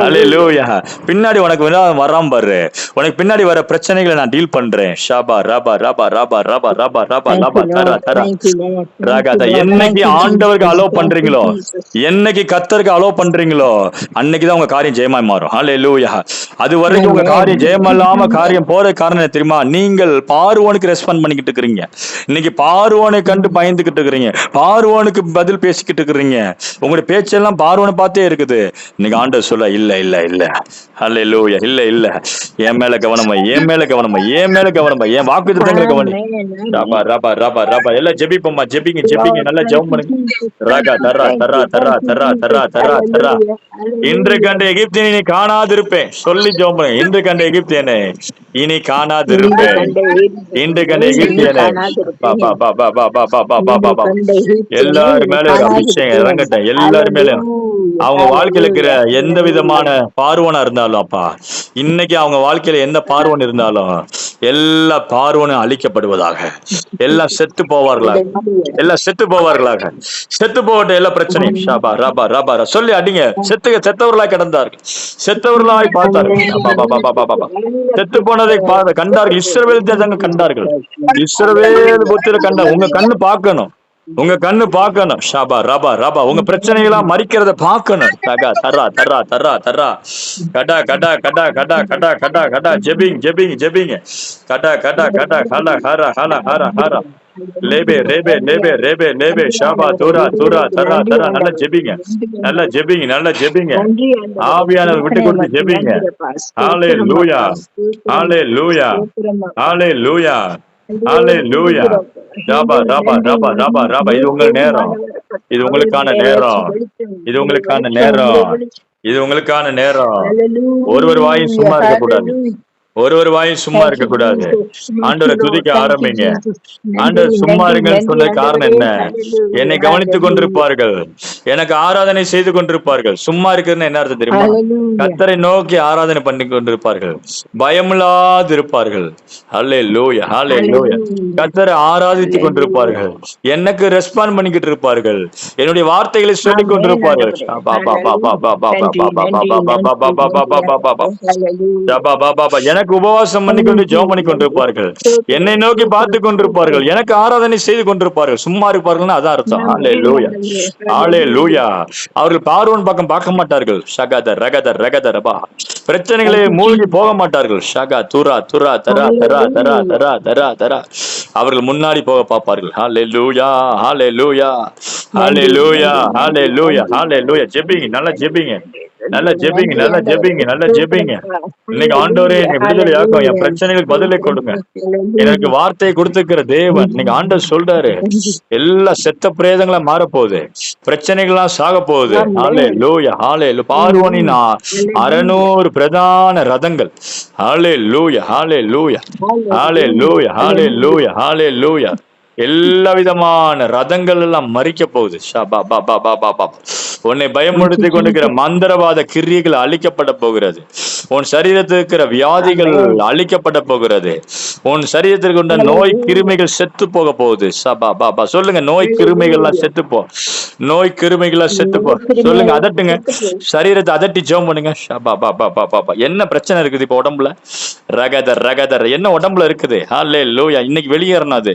ஹல்லேலூயா. பின்னாடி உனக்கு வராம பாரு. உனக்கு பின்னாடி வர பிரச்சனைகளை நான் டீல் பண்றேன். ஷாபா ராபா ராபா ராபா ராபா ராபா ராபா ராபா தரா தரா ராகாதா. என்னைக்கு ஆண்டவருக்கு அலோ பண்றீங்களோ, என்னைக்கு கர்த்தருக்கு அலோ பண்றீங்களோ, அன்னைக்குதான் உங்க காரியம் ஜெயமாய் மாறும். ஹல்லேலூயா. அது வரைக்கும் உங்க காரியம் ஜெயமில்லாம காரியம் போற காரணம் என்ன தெரியுமா? நீங்கள் பார்வோனுக்கு ரெஸ்பாண்ட் பண்ணிக்கிட்டு இருக்கிறீங்க. இன்னைக்கு பார்வோனை கண்டு பயந்துகிட்டு இருக்கிறீங்க, பார்வோனுக்கு பதில் பேசிக்கிட்டு இருக்கிறீங்க. உங்களுடைய பேச்செல்லாம் பார்வோனை பார்த்தே இருக்குது. இன்னைக்கு ஆண்டவர் சொல்ல, இல்ல இல்ல இல்ல. ஹல்லேலூயா. இல்ல இல்ல, என் மேல கவனமா, என் மேல கவனமா, என் மேல கவனமா, என் வாக்குத்தத்தங்களை கவனி. ரபா ரபா ரபா ரபா. எல்லாம் ஜெபிப்போம்மா. ஜெபிங்க ஜெபிங்க. நல்லா ஜெபம் பண்ணுங்க. ரகா தரா தரா தரா தரா தரா தரா தரா. இன்று கண்ட எகிப்தியனை இனி காணாதிருப்பேன். சொல்லி ஜெபம் பண்ணுங்க. இன்று கண்ட எகிப்தியனை இனி காணாதிருப்பேன். இன்று கண்ட எகிப்தியனை எல்லாரும் மேல ஒரு அபிஷேகம் இறங்கட்டும். எல்லாரும் மேலும் அவங்க வாழ்க்கையில இருக்கிற எந்த விதமான பார்வனா இருந்தாலும் அப்பா, இன்னைக்கு அவங்க வாழ்க்கையில எந்த பார்வன் இருந்தாலும் எல்லா பார்வனும் அழிக்கப்படுவதாக. எல்லாம் செத்து போவார்களாக, எல்லாம் செத்து போவார்களாக. செத்து போகட்டும் எல்லா பிரச்சனையும். ஷாபா ரபா ரபா சொல்லி அடிங்க. செத்தவர்களாய் கிடந்தார்கள், செத்தவர்களாய் பார்த்தார்கள். செத்து போனதை கண்டார்கள். இஸ்ரவேல் தேசங்க கண்டார்கள். இஸ்ரவேல் புத்திர கண்ட. உங்க கண்ணு பார்க்கணும், உங்க கண்ணு பார்க்கணும். ஷாபா ரபா ரபா. உங்க பிரச்சனைகளா மறிக்கிறத பார்க்கணும். தகா தரா தரா தரா தரா. கடா கடா கடா கடா கடா கடா கடா. ஜெபிங் ஜெபிங் ஜெபிங்க. கடா கடா கடா ஹலா ஹரா ஹலா ஹரா ஹரா. லேபே ரேபே லேபே ரேபே லேபே ஷாபா தூரா தூரா தரா தரா. நல்லா ஜெபிங்க, நல்லா ஜெபிங்க, நல்லா ஜெபிங்க. ஆவியானவர் விட்டு கொடுத்து ஜெபிங்க. ஹல்லேலூயா. ஹல்லேலூயா. ஹல்லேலூயா. ஹல்லேலூயா. ராபா ராபா ராபா ராபா ராபா. இது உங்க நேரம், இது உங்களுக்கான நேரம், இது உங்களுக்கான நேரம், இது உங்களுக்கான நேரம். ஒருவர் வாயும் சும்மா இருக்க கூடாது, ஒருவர் வாயும் சும்மா இருக்க கூடாது. ஆண்டவரை துதிக்க ஆரம்பிங்க. ஆண்டவர் சும்மா இருங்கன்னு சொன்ன காரணம் என்ன? என்னை கவனித்துக் கொண்டிருப்பார்கள், எனக்கு ஆராதனை செய்து கொண்டிருப்பார்கள். சும்மா இருக்கிறதுன்னு என்ன அர்த்தம் தெரியுமா? கர்த்தரை நோக்கி ஆராதனை பண்ணி கொண்டிருப்பார்கள், பயமில்லாது இருப்பார்கள். ஹல்லேலூயா. ஹல்லேலூயா. கர்த்தரை ஆராதித்துக் கொண்டிருப்பார்கள், எனக்கு ரெஸ்பாண்ட் பண்ணிக்கிட்டு இருப்பார்கள், என்னுடைய வார்த்தைகளை சொல்லிக் கொண்டிருப்பார்கள். எனக்கு உபவாசம் பண்ணி கொண்டு ஜெபம் பண்ணி கொண்டிருப்பார்கள், என்னை நோக்கி பார்த்து கொண்டிருப்பார்கள், எனக்கு ஆராதனை செய்து கொண்டிருப்பார்கள். சும்மா இருப்பார்கள் அதான் அர்த்தம். ஹல்லேலூயா. ஹல்லேலூயா. அவர்கள் பார்வோன் பக்கம் பார்க்க மாட்டார்கள். ஷகத ரகத ரகத ரபா. பிரச்சனைகளை மூழ்கி போக மாட்டார்கள். ஷகா துரா துரா தரா தரா தரா தரா தரா தரா. அவர்கள் முன்னாடி போக பார்ப்பார்கள். ஹல்லேலூயா. ஹல்லேலூயா. ஹல்லேலூயா. ஹல்லேலூயா. ஹல்லேலூயா. ஜெபிங்க, நல்லா ஜெபிங்க. நல்லா ஜெபிங்க, நல்லா ஜெபிங்க, நல்லா ஜெபிங்க. இன்னைக்கு ஆண்டவரே என்னை விடுதலை ஆக்கும், என் பிரச்சனைகளுக்கு பதிலை கொடுங்க. எனக்கு வார்த்தையை கொடுத்திருக்கிற தேவன் இன்னைக்கு ஆண்டவர் சொல்றாரு, எல்லா செத்த பிரேதங்களா மாறப்போகுது, பிரச்சனைகள்லாம் சாக போகுது. ஹalleluya, ஹalleluya. பார்வோனின் 600 பிரதான ரதங்கள். ஹalleluya, ஹalleluya, ஹalleluya, ஹalleluya, ஹalleluya. எல்லா விதமான ரதங்கள் எல்லாம் மறிக்க போகுது. ஷபா பா பா பா பா பா. உன்னை பயமுறுத்தி கொண்டிருக்கிற மந்திரவாத கிரியைகள் அழிக்கப்பட போகிறது. உன் சரீரத்தில் இருக்கிற வியாதிகள் அழிக்கப்பட போகிறது. உன் சரீரத்திற்கு உள்ள நோய் கிருமிகள் செத்து போக போகுது. சபா பாபா சொல்லுங்க, நோய் கிருமிகள்லாம் செத்து போ, நோய் கிருமிகள்லாம் செத்து போ. சொல்லுங்க, அதட்டுங்க, சரீரத்தை அதட்டி ஜெபம் பண்ணுங்க. ஷபா பாபா பாபா. என்ன பிரச்சனை இருக்குது இப்ப உடம்புல? ரகதர் ரகதர் என்ன உடம்புல இருக்குது? ஹல்லேலூயா. இன்னைக்கு வெளியேறணும் அது.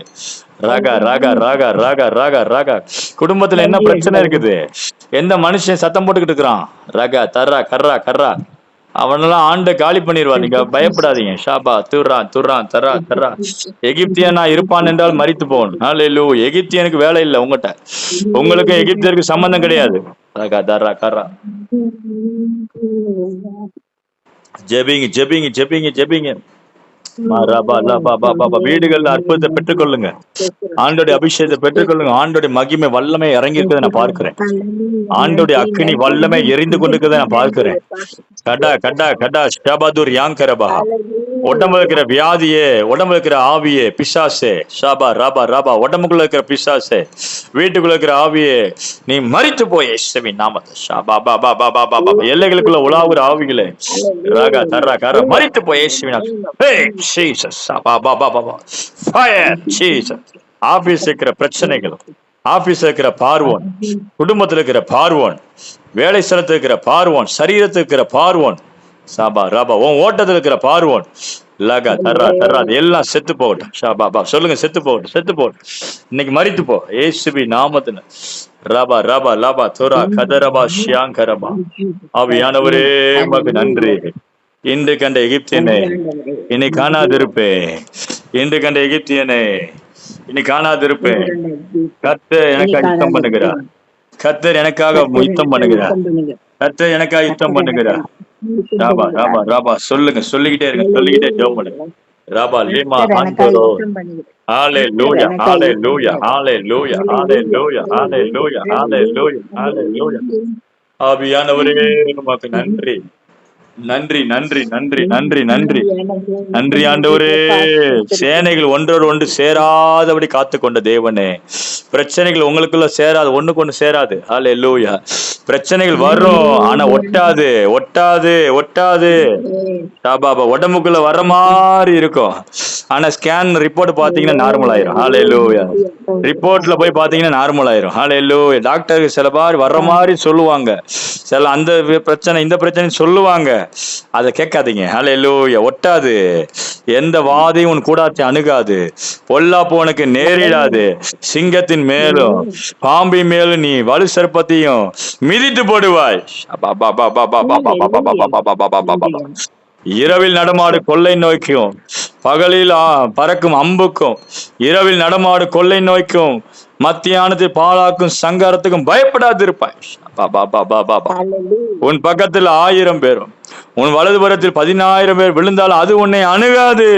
ராகா ராகா ராகா ராகா ராகா ராகா. குடும்பத்துல என்ன பிரச்சனை இருக்குது? எந்த மனுஷன் சத்தம் போட்டுக்கிட்டு இருக்கிறான்? ரகா தர்ரா கர்ரா கர்ரா. அவனெல்லாம் ஆண்டு காலி பண்ணிடுவார். நீங்க பயப்படாதீங்க. ஷாபா துர்ரான் துர்ரான் தர்ரா தர்ரா. எகிப்தியனா இருப்பான் என்றால் மரித்து போகணும். ஹல்லேலூயா. எகிப்தியனுக்கு வேலை இல்லை உங்ககிட்ட, உங்களுக்கு எகிப்தியருக்கு சம்பந்தம் கிடையாது. ரகா தர்ரா கர்ரா. ஜெபிங்க ஜெபிங்க ஜெபிங்க ஜெபிங்க. வீடுகள் அற்புதத்தை பெற்றுக்கொள்ளுங்க, ஆண்டோடைய அபிஷேகத்தை பெற்றுக்கொள்ளுங்க. ஆண்டோடைய மகிமை வல்லமை இறங்கி இருக்கிறத நான் பார்க்கிறேன். ஆண்டோடைய அக்கினி வல்லமை எரிந்து கொண்டிருக்கிறத நான் பார்க்கிறேன். கடா கடா கடா ஷபாதூர் யாங்கரபா. உடம்புல இருக்கிற வியாதியே, உடம்புல இருக்கிற ஆவியே, பிசாசே ஷாபா ராபா ராபா. உடம்புக்குள்ள இருக்கிற பிசாசே, வீட்டுக்குள்ள இருக்கிற ஆவியே, நீ மரித்து போய் இயேசுவின் நாமத்தை. ஷாபா பாபா பாபா பாபா. எல்லைகளுக்குள்ள உலாவுற ஆவிகளே, ராகா தர்ரா கரா, மரித்து போய் இயேசுவின் நாமத்தை. Jesus, fire, Jesus. ஆபீஸ் இருக்கிற பிரச்சனைகள், ஆபீஸ் இருக்கிற பார்வோன், குடும்பத்தில் இருக்கிற பார்வோன், வேலை ஸ்தலத்தில் இருக்கிற பார்வோன், சரீரத்தில் இருக்கிற பார்வோன், சாபா ராபா, உன் ஓட்டத்தில் இருக்கிற பார்வோன், லகா தர்ரா தர்ரா, எல்லாம் செத்து போகட்டும். ஷாபா பா சொல்லுங்க, செத்து போகட்டும், செத்து போகட்டும். இன்னைக்கு மரித்து போ இயேசுவின் நாமத்துல. ராபா ராபா லாபா தோரா கதரபா ஷியாங்கரபா. ஆவியானவரே உமக்கு நன்றி. இன்று கண்ட எகிப்தியனை இனி காணாதிருப்பேன். இன்று கண்ட எகிப்தியனை இனி காணாதிருப்பேன். கர்த்தர் எனக்காக யுத்தம் பண்ணுகிறார். கர்த்தர் எனக்காக யுத்தம் பண்ணுகிறார். கர்த்தர் எனக்காக யுத்தம் பண்ணுகிறார். ராபா ராபா ராபா சொல்லுங்க, சொல்லிக்கிட்டே இருங்க, சொல்லிக்கிட்டே ஜெபம் பண்ணுங்க. ராபா லீமா ஹாந்தரோ. ஹalleluya, ஹalleluya, ஹalleluya, ஹalleluya, ஹalleluya, ஹalleluya, ஹalleluya. ஆவியானவரே உமக்கு நன்றி, நன்றி நன்றி நன்றி நன்றி நன்றி நன்றி ஆண்டவரே. சேனைகள் ஒன்றோடு ஒன்று சேராதபடி காத்து கொண்ட தேவனே, பிரச்சனைகள் உங்களுக்குள்ள சேராது, ஒண்ணுக்கு ஒண்ணு சேராது. ஹல்லேலூயா. பிரச்சனைகள் வரும், ஆனா ஒட்டாது ஒட்டாது ஒட்டாது. பாபா உடம்புக்குள்ள வர்ற மாதிரி இருக்கும், ஆனா ஸ்கேன் ரிப்போர்ட் பாத்தீங்கன்னா நார்மல் ஆயிரும். ஹல்லேலூயா. ரிப்போர்ட்ல போய் பாத்தீங்கன்னா நார்மல் ஆயிரும். ஹல்லேலூயா. டாக்டருக்கு சில பேர் வர்ற மாதிரி சொல்லுவாங்க, சில அந்த பிரச்சனை இந்த பிரச்சனை சொல்லுவாங்க, அதை கேட்காதீங்க. ஹல்லேலூயா. ஒட்டாது, எந்த வாதையும் உன் கூடாரத்தை அணுகாது, பொல்லாப்பு உனக்கு நேரிடாது. சிங்கத்தின் மேலும் பாம்பின் மேலும் நீ வலு சர்ப்பத்தையும் மிதித்து போடுவாய். இரவில் நடமாடு கொள்ளை நோய்க்கும், பகலில் பறக்கும் அம்புக்கும், இரவில் நடமாடு கொள்ளை நோய்க்கும், மத்தியானத்தில் பாழாக்கும் சங்காரத்துக்கும் பயப்படாது இருப்பாய். உன் பக்கத்தில் 1000 பேரும், உன் வலதுபுறத்தில் 10,000 பேர் விழுந்தாலும் அது உன்னை அணுகாது.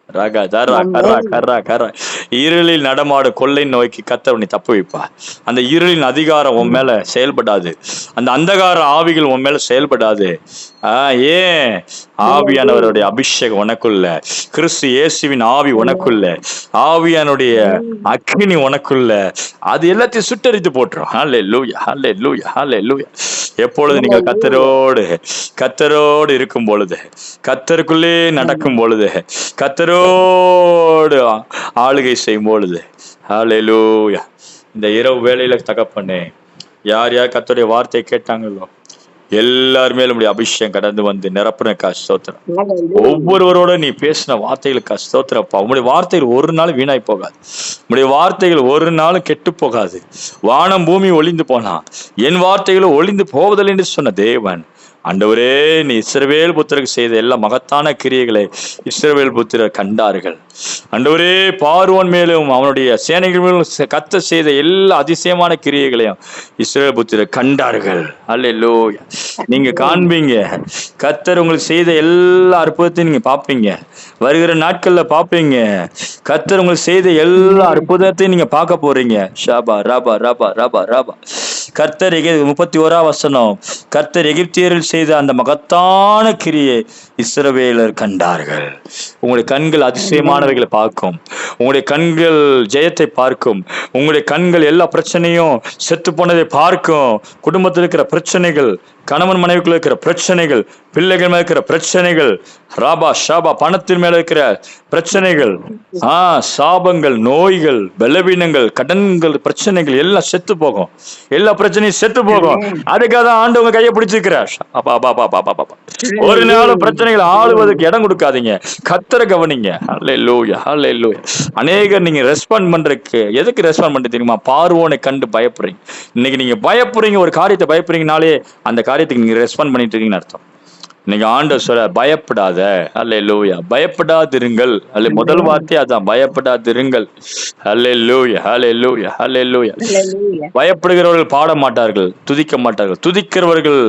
ரகா தரா கரா கரா கரா. இருளில் நடமாடு கொள்ளை நோய்க்கு கர்த்தர் உன்னை தப்பு வைப்பார். அந்த இருளின் அதிகாரம் உன் மேல செயல்படாது, அந்த அந்தகார ஆவிகள் உன் மேல செயல்படாது. ஏன்? ஆவியானவருடைய அபிஷேகம் உனக்குள்ள, கிறிஸ்து இயேசுவின் ஆவி உனக்குள்ள, ஆவியானுடைய அக்கினி உனக்குள்ள, அது எல்லாத்தையும் சுட்டரித்து போட்டுரும். ஹல்லேலூயா, ஹல்லேலூயா, ஹல்லேலூயா. எப்பொழுது நீங்கள் கர்த்தரோடு இருக்கும் பொழுது, கர்த்தருக்குள்ளே நடக்கும் பொழுது, கர்த்தரோடு ஆளுகை செய்யும் பொழுது, ஹல்லேலூயா. இந்த இரவு வேளையில தகப்பனே, யார் யார் கர்த்தருடைய வார்த்தையை கேட்டாங்களோ எல்லாருமே நம்முடைய அபிஷேகம் கடந்து வந்து நிரப்புனக்கா ஸ்தோத்திரம். ஒவ்வொருவரோட நீ பேசின வார்த்தைகளுக்கா ஸ்தோத்திரப்பா. உங்களுடைய வார்த்தைகள் ஒரு நாள் வீணாய் போகாது, உங்களுடைய வார்த்தைகள் ஒரு நாளும் கெட்டு போகாது. வானம் பூமி ஒளிந்து போனா என் வார்த்தைகளும் ஒளிந்து போவதில்லை என்று சொன்ன தேவன், ஆண்டவரே, நீ இஸ்ரவேல் புத்திரருக்கு செய்த எல்லா மகத்தான கிரியைகளை இஸ்ரவேல் புத்திரர் கண்டார்கள். ஆண்டவரே, பார்வோன் மேலும் அவனுடைய சேனைகள் மேலும் கர்த்தர் செய்த எல்லா அதிசயமான கிரியைகளையும் இஸ்ரவேல் புத்திரர் கண்டார்கள். அல்லேலூயா. நீங்க காண்பீங்க, கர்த்தர் உங்களுக்கு செய்த எல்லா அற்புதத்தையும் நீங்க பார்ப்பீங்க. வருகிற நாட்கள்ல பார்ப்பீங்க, கர்த்தர் உங்களுக்கு செய்த எல்லா அற்புதத்தையும் நீங்க பார்க்க போறீங்க. ஷாபா ராபா ராபா ராபா ராபா. கர்த்தர் 31 வசனம், கர்த்தர் எகிப்தியரில் செய்த அந்த மகத்தான கிரியை இஸ்ரவேலர் கண்டார்கள். உங்களுடைய கண்கள் அதிசயமானவைகளை பார்க்கும், உங்களுடைய கண்கள் ஜெயத்தை பார்க்கும், உங்களுடைய கண்கள் எல்லா பிரச்சனையும் செத்து போனதை பார்க்கும். குடும்பத்தில் இருக்கிற பிரச்சனைகள், கணவன் மனைவிக்குள்ள இருக்கிற பிரச்சனைகள், பிள்ளைகள் மேல இருக்கிற பிரச்சனைகள், ராபா ஷாபா பணத்தின் மேல இருக்கிற பிரச்சனைகள், சாபங்கள், நோய்கள், பலவீனங்கள், கடன்கள், பிரச்சனைகள் எல்லாம் செத்து போகும். எல்லா பிரச்சனையும் செத்து போகும். அதுக்காக தான் ஆண்டவங்க கையை பிடிச்சிருக்கிறார். ஒரு நாளும் பிரச்சனைகள் ஆளுவதற்கு இடம் கொடுக்காதீங்க. கர்த்தரை கவனிங்க. ஹல்லேலூயா, ஹல்லேலூயா. அநேகர் நீங்க ரெஸ்பாண்ட் பண்றதுக்கு எதுக்கு ரெஸ்பாண்ட் பண்றது தெரியுமா? பார்வோனை கண்டு பயப்படுறீங்க. இன்னைக்கு நீங்க பயப்படுறீங்க, ஒரு காரியத்தை பயப்படுறீங்கனாலே அந்த காரியத்துக்கு நீங்க ரெஸ்பாண்ட் பண்ணிட்டு இருக்கீங்கன்னு அர்த்தம். நீங்க ஆண்டவர் சொல்ல பயப்படாத. அல்லேலூயா. பயப்படாதிருங்கள். அல்ல முதல் வார்த்தை அதான், பயப்படாதிருங்கள். அல்லேலூயா, அல்லேலூயா, அல்லேலூயா. பயப்படுகிறவர்கள் பாட மாட்டார்கள், துதிக்க மாட்டார்கள். துதிக்கிறவர்கள்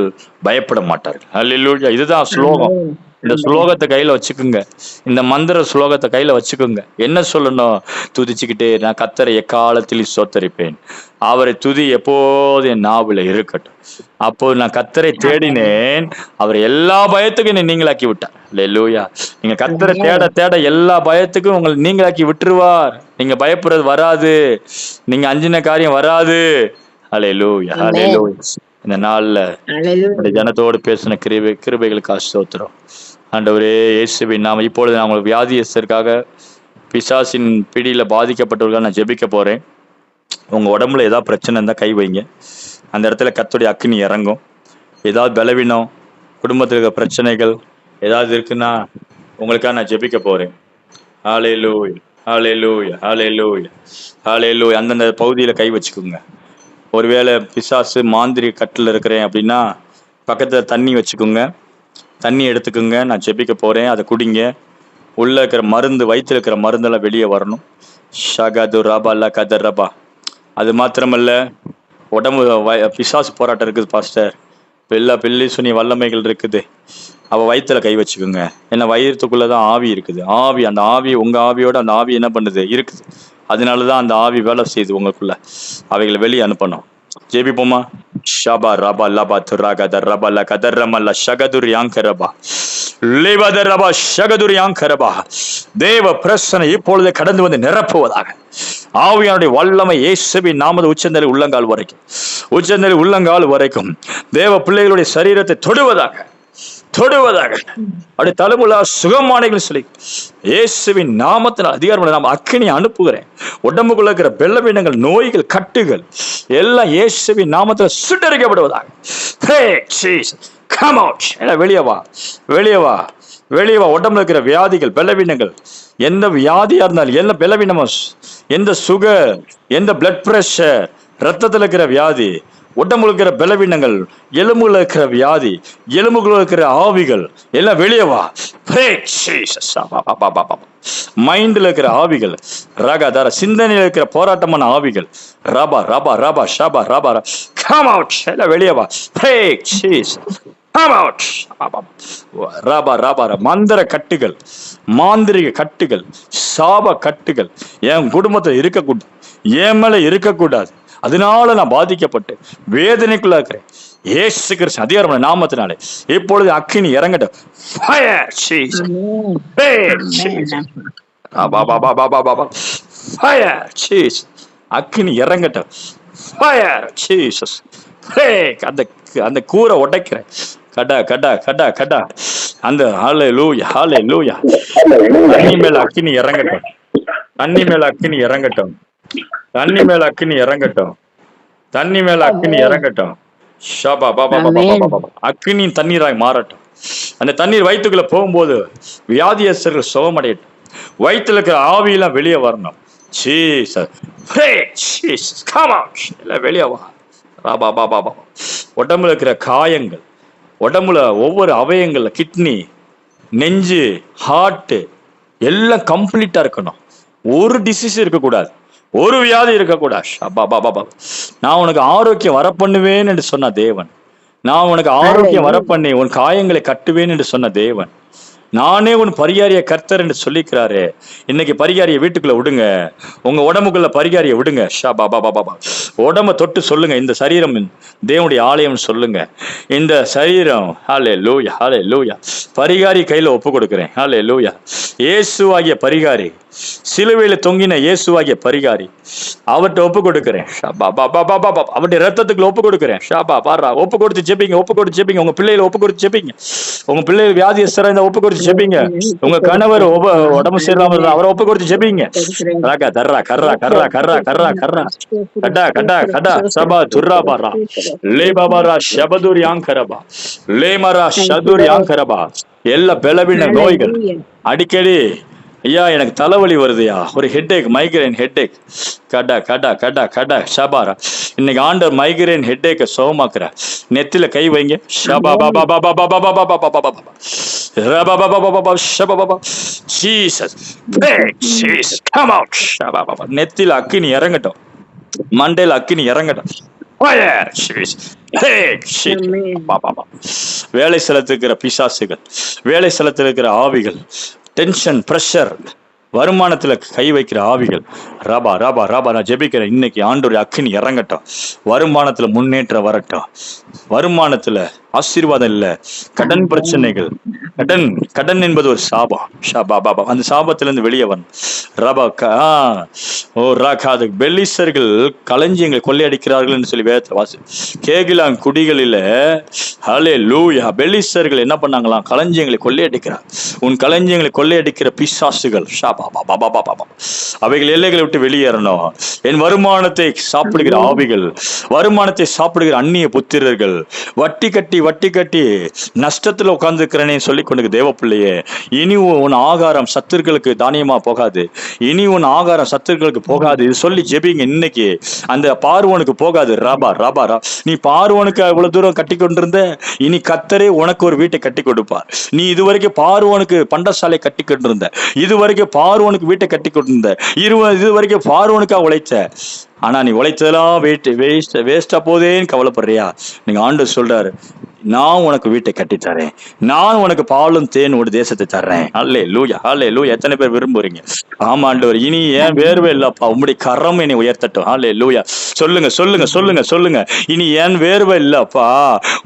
பயப்பட மாட்டார்கள். அல்லேலூயா. இதுதான் ஸ்லோகம். இந்த ஸ்லோகத்தை கையில வச்சுக்குங்க. இந்த மந்திர ஸ்லோகத்தை கையில வச்சுக்குங்க. என்ன சொல்லணும்? துதிச்சுக்கிட்டே, நான் கர்த்தரை எக்காலத்தில் ஸ்தோத்தரிப்பேன், அவரை துதி எப்போது என் நாவில இருக்கட்டும். அப்போ நான் கர்த்தரை தேடினேன், அவர் எல்லா பயத்துக்கும் என்னை நீங்களாக்கி விட்டார். அல்லேலூயா. நீங்க கர்த்தரை தேட தேட எல்லா பயத்துக்கும் உங்களை நீங்களாக்கி விட்டுருவார். நீங்க பயப்படுறது வராது, நீங்க அஞ்சின காரியம் வராது. அல்லேலூயா, அல்லேலூயா. இந்த நாள்ல ஜனத்தோடு பேசின கிருபைகளுக்கு ஸ்தோத்திரம். ஆண்டவரே, இயேசுவின் நாம இப்பொழுது நான் உங்களுக்கு வியாதியஸ்தருக்காக, பிசாசின் பிடியில பாதிக்கப்பட்டவர்கள் நான் ஜெபிக்க போறேன். உங்க உடம்புல ஏதாவது பிரச்சனை இருந்தா கை வைங்க. அந்த இடத்துல கர்த்தருடைய அக்கினி இறங்கும். ஏதாவது பலவீனம், குடும்பத்தில் இருக்கிற பிரச்சனைகள் ஏதாவது இருக்குன்னா உங்களுக்காக நான் ஜெபிக்க போறேன். ஹல்லேலூயா, ஹல்லேலூயா, ஹல்லேலூயா, ஹல்லேலூயா. அந்தந்த பகுதியில கை வச்சுக்கோங்க. ஒருவேளை பிசாசு மாந்திரி கட்டில் இருக்கிறேன் அப்படின்னா பக்கத்துல தண்ணி வச்சுக்கோங்க. தண்ணி எடுத்துக்கோங்க. நான் ஜெபிக்க போறேன். அதை குடிங்க. உள்ள இருக்கிற மருந்து, வயிற்றுல இருக்கிற மருந்தெல்லாம் வெளியே வரணும். ஷகது ரபா அல்ல கதர் ரபா. அது மாத்திரமல்ல, உடம்பு பிசாசு போராட்டம் இருக்குது பாஸ்டர், எல்லா பில்லி சுனி வல்லமைகள் இருக்குது. அவள் வயிற்றுல கை வச்சுக்கோங்க. ஏன்னா வயிற்றுக்குள்ளதான் ஆவி இருக்குது. ஆவி, அந்த ஆவி உங்க ஆவியோட அந்த ஆவி என்ன பண்ணுது? இருக்குது. அதனாலதான் அந்த ஆவி வேலை செய்யுது உங்களுக்குள்ள. அவைகளை வெளியே அனுப்பணும். ஜெபிப்போமா? ஷபா ரபா லபா துராகத ரபா ல கதர் ரமல்ல ஷகதுர் யாங்கரபா லிவத ரபா ஷகதுர் யாங்கரபா. தேவ பிரசனை இப்பொழுது கடந்து வந்து நிரப்புவதாக. ஆவியானுடைய வல்லமை இயேசுவின் நாமது உச்சந்தலை உள்ளங்கால் வரைக்கும், உச்சந்தலை உள்ளங்கால் வரைக்கும் தேவ பிள்ளைகளுடைய சரீரத்தை தொடுவதாக, தொடுவதாக. அப்படி தலைமுலா சுகமானைகள் சொல்லி இயேசுவின் நாமத்தினால் அதிகாரம் நாம் அக்கினி அனுப்புகிறேன். உடம்புக்குள்ள இருக்கிற பலவீனங்கள், நோய்கள், கட்டுகள் எல்லாம் இயேசுவின் நாமத்தில் சுட்டரிக்கப்படுவதாக. வெளியே வா, வெளியே வா, வெளியே வா. உடம்புல இருக்கிற வியாதிகள், பலவீனங்கள், எந்த வியாதியா இருந்தாலும், எந்த பலவீனமும், எந்த சுகர், எந்த பிளட் பிரஷர், ரத்தத்தில் இருக்கிற வியாதி, உடம்புல இருக்கிற பலவீனங்கள், எலும்புல இருக்கிற வியாதி, எலும்புக்குள்ள இருக்கிற ஆவிகள் எல்லாம் வெளியே வா. மைண்ட்ல இருக்கிற ஆவிகள், ரகதர சிந்தனையில் இருக்கிற போராட்டமான ஆவிகள், ரபா ரபா ரபா ஷபா ரபா கம் அவுட், எல்லாம் வெளியே வா. மந்திர கட்டுகள், மாந்திரிக கட்டுகள், சாப கட்டுகள் என் குடும்பத்தில் இருக்கக்கூடாது, என் மேல இருக்கக்கூடாது. அதனால நான் பாதிக்கப்பட்டு வேதனைக்குள்ள இருக்கிறேன். இயேசு கிறிஸ்து அதிகாரமான நாமத்தினாலே இப்பொழுது அக்கினி இறங்கட்டும். அக்கினி இறங்கட்டும். அந்த கூரை உடைக்கிறேன். கடா கடா கடா கடா. அந்த ஹல்லேலூயா, ஹல்லேலூயா. தண்ணி மேல அக்கினி இறங்கட்டும். தண்ணி மேல அக்கினி இறங்கட்டும். தண்ணி மேல அக்கினி இறங்கட்டும். தண்ணி மேல அக்கினி இறங்கட்டும். ஷபா பாபா பாபா பாபா. அக்கினி தண்ணீராய் மாறட்டும். அந்த தண்ணீர் வயிற்றுக்குள்ள போகும்போது வியாதியஸ்தர்கள் சுகமடையட்டும். வயிற்றுல இருக்கிற ஆவியெல்லாம் வெளியே வரணும். வெளியே வா. உடம்புல இருக்கிற காயங்கள், உடம்புல ஒவ்வொரு அவயங்கள்ல கிட்னி, நெஞ்சு, ஹார்ட் எல்லாம் கம்ப்ளீட்டா இருக்கணும். ஒரு டிசீஸ் இருக்கக்கூடாது, ஒரு வியாதி இருக்கக்கூடாது. அப்பா அப்பா அப்பா, நான் உனக்கு ஆரோக்கியம் வர பண்ணுவேன் என்று சொன்ன தேவன். நான் உனக்கு ஆரோக்கியம் வர பண்ணி உன் காயங்களை கட்டுவேன் என்று சொன்ன தேவன். நானே உன் பரிகாரிய கர்த்தர் என்று சொல்லிக்கிறாரு. இன்னைக்கு பரிகாரிய வீட்டுக்குள்ள விடுங்க, உங்க உடம்புக்குள்ள பரிகாரிய விடுங்க. ஷா பாபா பாபா, உடம்ப தொட்டு சொல்லுங்க, இந்த சரீரம் தேவனுடைய ஆலயம் சொல்லுங்க. இந்த சரீரம் ஹாலே லூயா, ஹாலே லூயா, பரிகாரி கையில ஒப்பு கொடுக்கிறேன். ஹாலே லூயா, இயேசுவாகிய பரிகாரி, சிலுவையில தொங்கின இயேசுவாகிய பரிகாரி, அவர்கிட்ட ஒப்பு கொடுக்கிறேன். அவருடைய ரத்தத்துக்குள்ள ஒப்பு கொடுக்கிறேன். ஷாபா பாரா, ஒப்பு கொடுத்து ஜெபிங்க, ஒப்பு கொடுத்து ஜெபிங்க. உங்க பிள்ளைகளை ஒப்பு கொடுத்து ஜெபிங்க. உங்க பிள்ளைகள் வியாதியஸ்தரா இந்த ஒப்பு கொடுத்து ஜெபிங்க. உங்க கணவர் உடம்பு சரியில்லாம அவரை ஒப்பு கொடுத்து ஜெபிங்க. ராகா தர்ரா கர்ரா கர்ரா கர்ரா கர்ரா கர்ரா கடா கடா கடா சபா துர்ரா பாரா லே பாபாரா ஷபதுர் யாங்கரபா லே மரா ஷதுர் யாங்கரபா. எல்லா பலவீன நோய்கள் அடிக்கடி ஐயா எனக்கு தலைவலி வருதுயா, ஒரு ஹெட்டேக், மைக்ரைன் ஹெட்டேக், கடா கடா கடா கடா ஷபாரா. இன்னைக்கு ஆண்டவர் மைக்ரைன் ஹெட்டேக்கை சுகமாக்குற. நெத்தில கை வைங்க. ஷபா பாபா பாபா பாபா பாபா பாபா பாபா பாபா ரபா பாபா பாபா பாபா ஷபா பாபா Jesus break Jesus come out. ஷபா பாபா, நெத்தில அக்கினி இறங்கட்டும், மண்டையில அக்கினி இறங்கட்டும். Fire, Jesus. Hey, shit. Baba, வேலை ஸ்தலத்தில் இருக்கிற பிசாசுகள், வேலை ஸ்தலத்தில் இருக்கிற ஆவிகள், டென்ஷன், பிரஷர், வருமானத்துல கை வைக்கிற ஆவிகள், ராபா ராபா ராபா, நான் ஜெபிக்கிறேன். இன்னைக்கு ஆண்டோடைய அக்கினி இறங்கட்டும், வருமானத்துல முன்னேற்றம் வரட்டும். வருமானத்துல ஆசீர்வாதம் இல்ல, கடன் பிரச்சனைகள், கடன் கடன் என்பது ஒரு சாபம். ஷாபா பாபா, அந்த சாபத்திலிருந்து வெளியே வரணும். ரபா ஓ ராகாது, பெல்லிசர்கள் களஞ்சியங்களை கொள்ளையடிக்கிறார்கள் என்று சொல்லி வேதத்தை வாசி. கேகிலாங் குடிகளில ஹலே லூயா, பெல்லிசர்கள் என்ன பண்ணாங்களாம்? களஞ்சியங்களை கொள்ளையடிக்கிறார். உன் களஞ்சியங்களை கொள்ளையடிக்கிற பிசாசுகள் ஷாபா பாபா பாபா பாபா, அவைகள் எல்லைகளை விட்டு வெளியேறணும். என் வருமானத்தை சாப்பிடுகிற ஆவிகள், வருமானத்தை சாப்பிடுகிற அந்நிய புத்திரர்கள், வட்டி கட்டி வட்டி கட்டி நஷ்டத்துல உட்கார்ந்து இருக்கிறேனே சொல்லி கொண்டு தேவ பிள்ளையே, இனி உன் ஆகாரம் சத்துருக்களுக்கு தானியமா போகாது. இனி உன் ஆகாரம் சத்துருக்களுக்கு போகாது. இது சொல்லி ஜெபிங்க. இன்னைக்கு அந்த பார்வோனுக்கு போகாது. ராபா ராபா ரா, நீ பார்வோனுக்கு அவ்வளவு தூரம் கட்டி கொண்டிருந்த, இனி கர்த்தரே உனக்கு ஒரு வீட்டை கட்டி கொடுப்பார். நீ இதுவரைக்கும் பார்வோனுக்கு பண்டசாலை கட்டி கொண்டிருந்த, இதுவரைக்கும் பார்வோனுக்கு வீட்டை கட்டி கொண்டிருந்த, இதுவரைக்கும் பார்வோனுக்கா உழைச்ச. ஆனா நீ உழைச்சதெல்லாம் வேஸ்டா போதேன்னு கவலைப்படுறியா? நீங்க ஆண்டவர் சொல்றாரு, நான் உனக்கு வீட்டை கட்டி தரேன், நான் உனக்கு பாலும் தேன் ஒரு தேசத்தை தர்றேன். அல்லே லூயா, அல்லே லூயா. எத்தனை பேர் விரும்புறீங்க? ஆமா ஆண்டவர், இனி ஏன் வேர்வை இல்லப்பா, உம்முடைய கரம் என்னை உயர்த்தட்டும். அல்லே லூயா. சொல்லுங்க சொல்லுங்க சொல்லுங்க சொல்லுங்க. இனி ஏன் வேர்வை இல்லப்பா,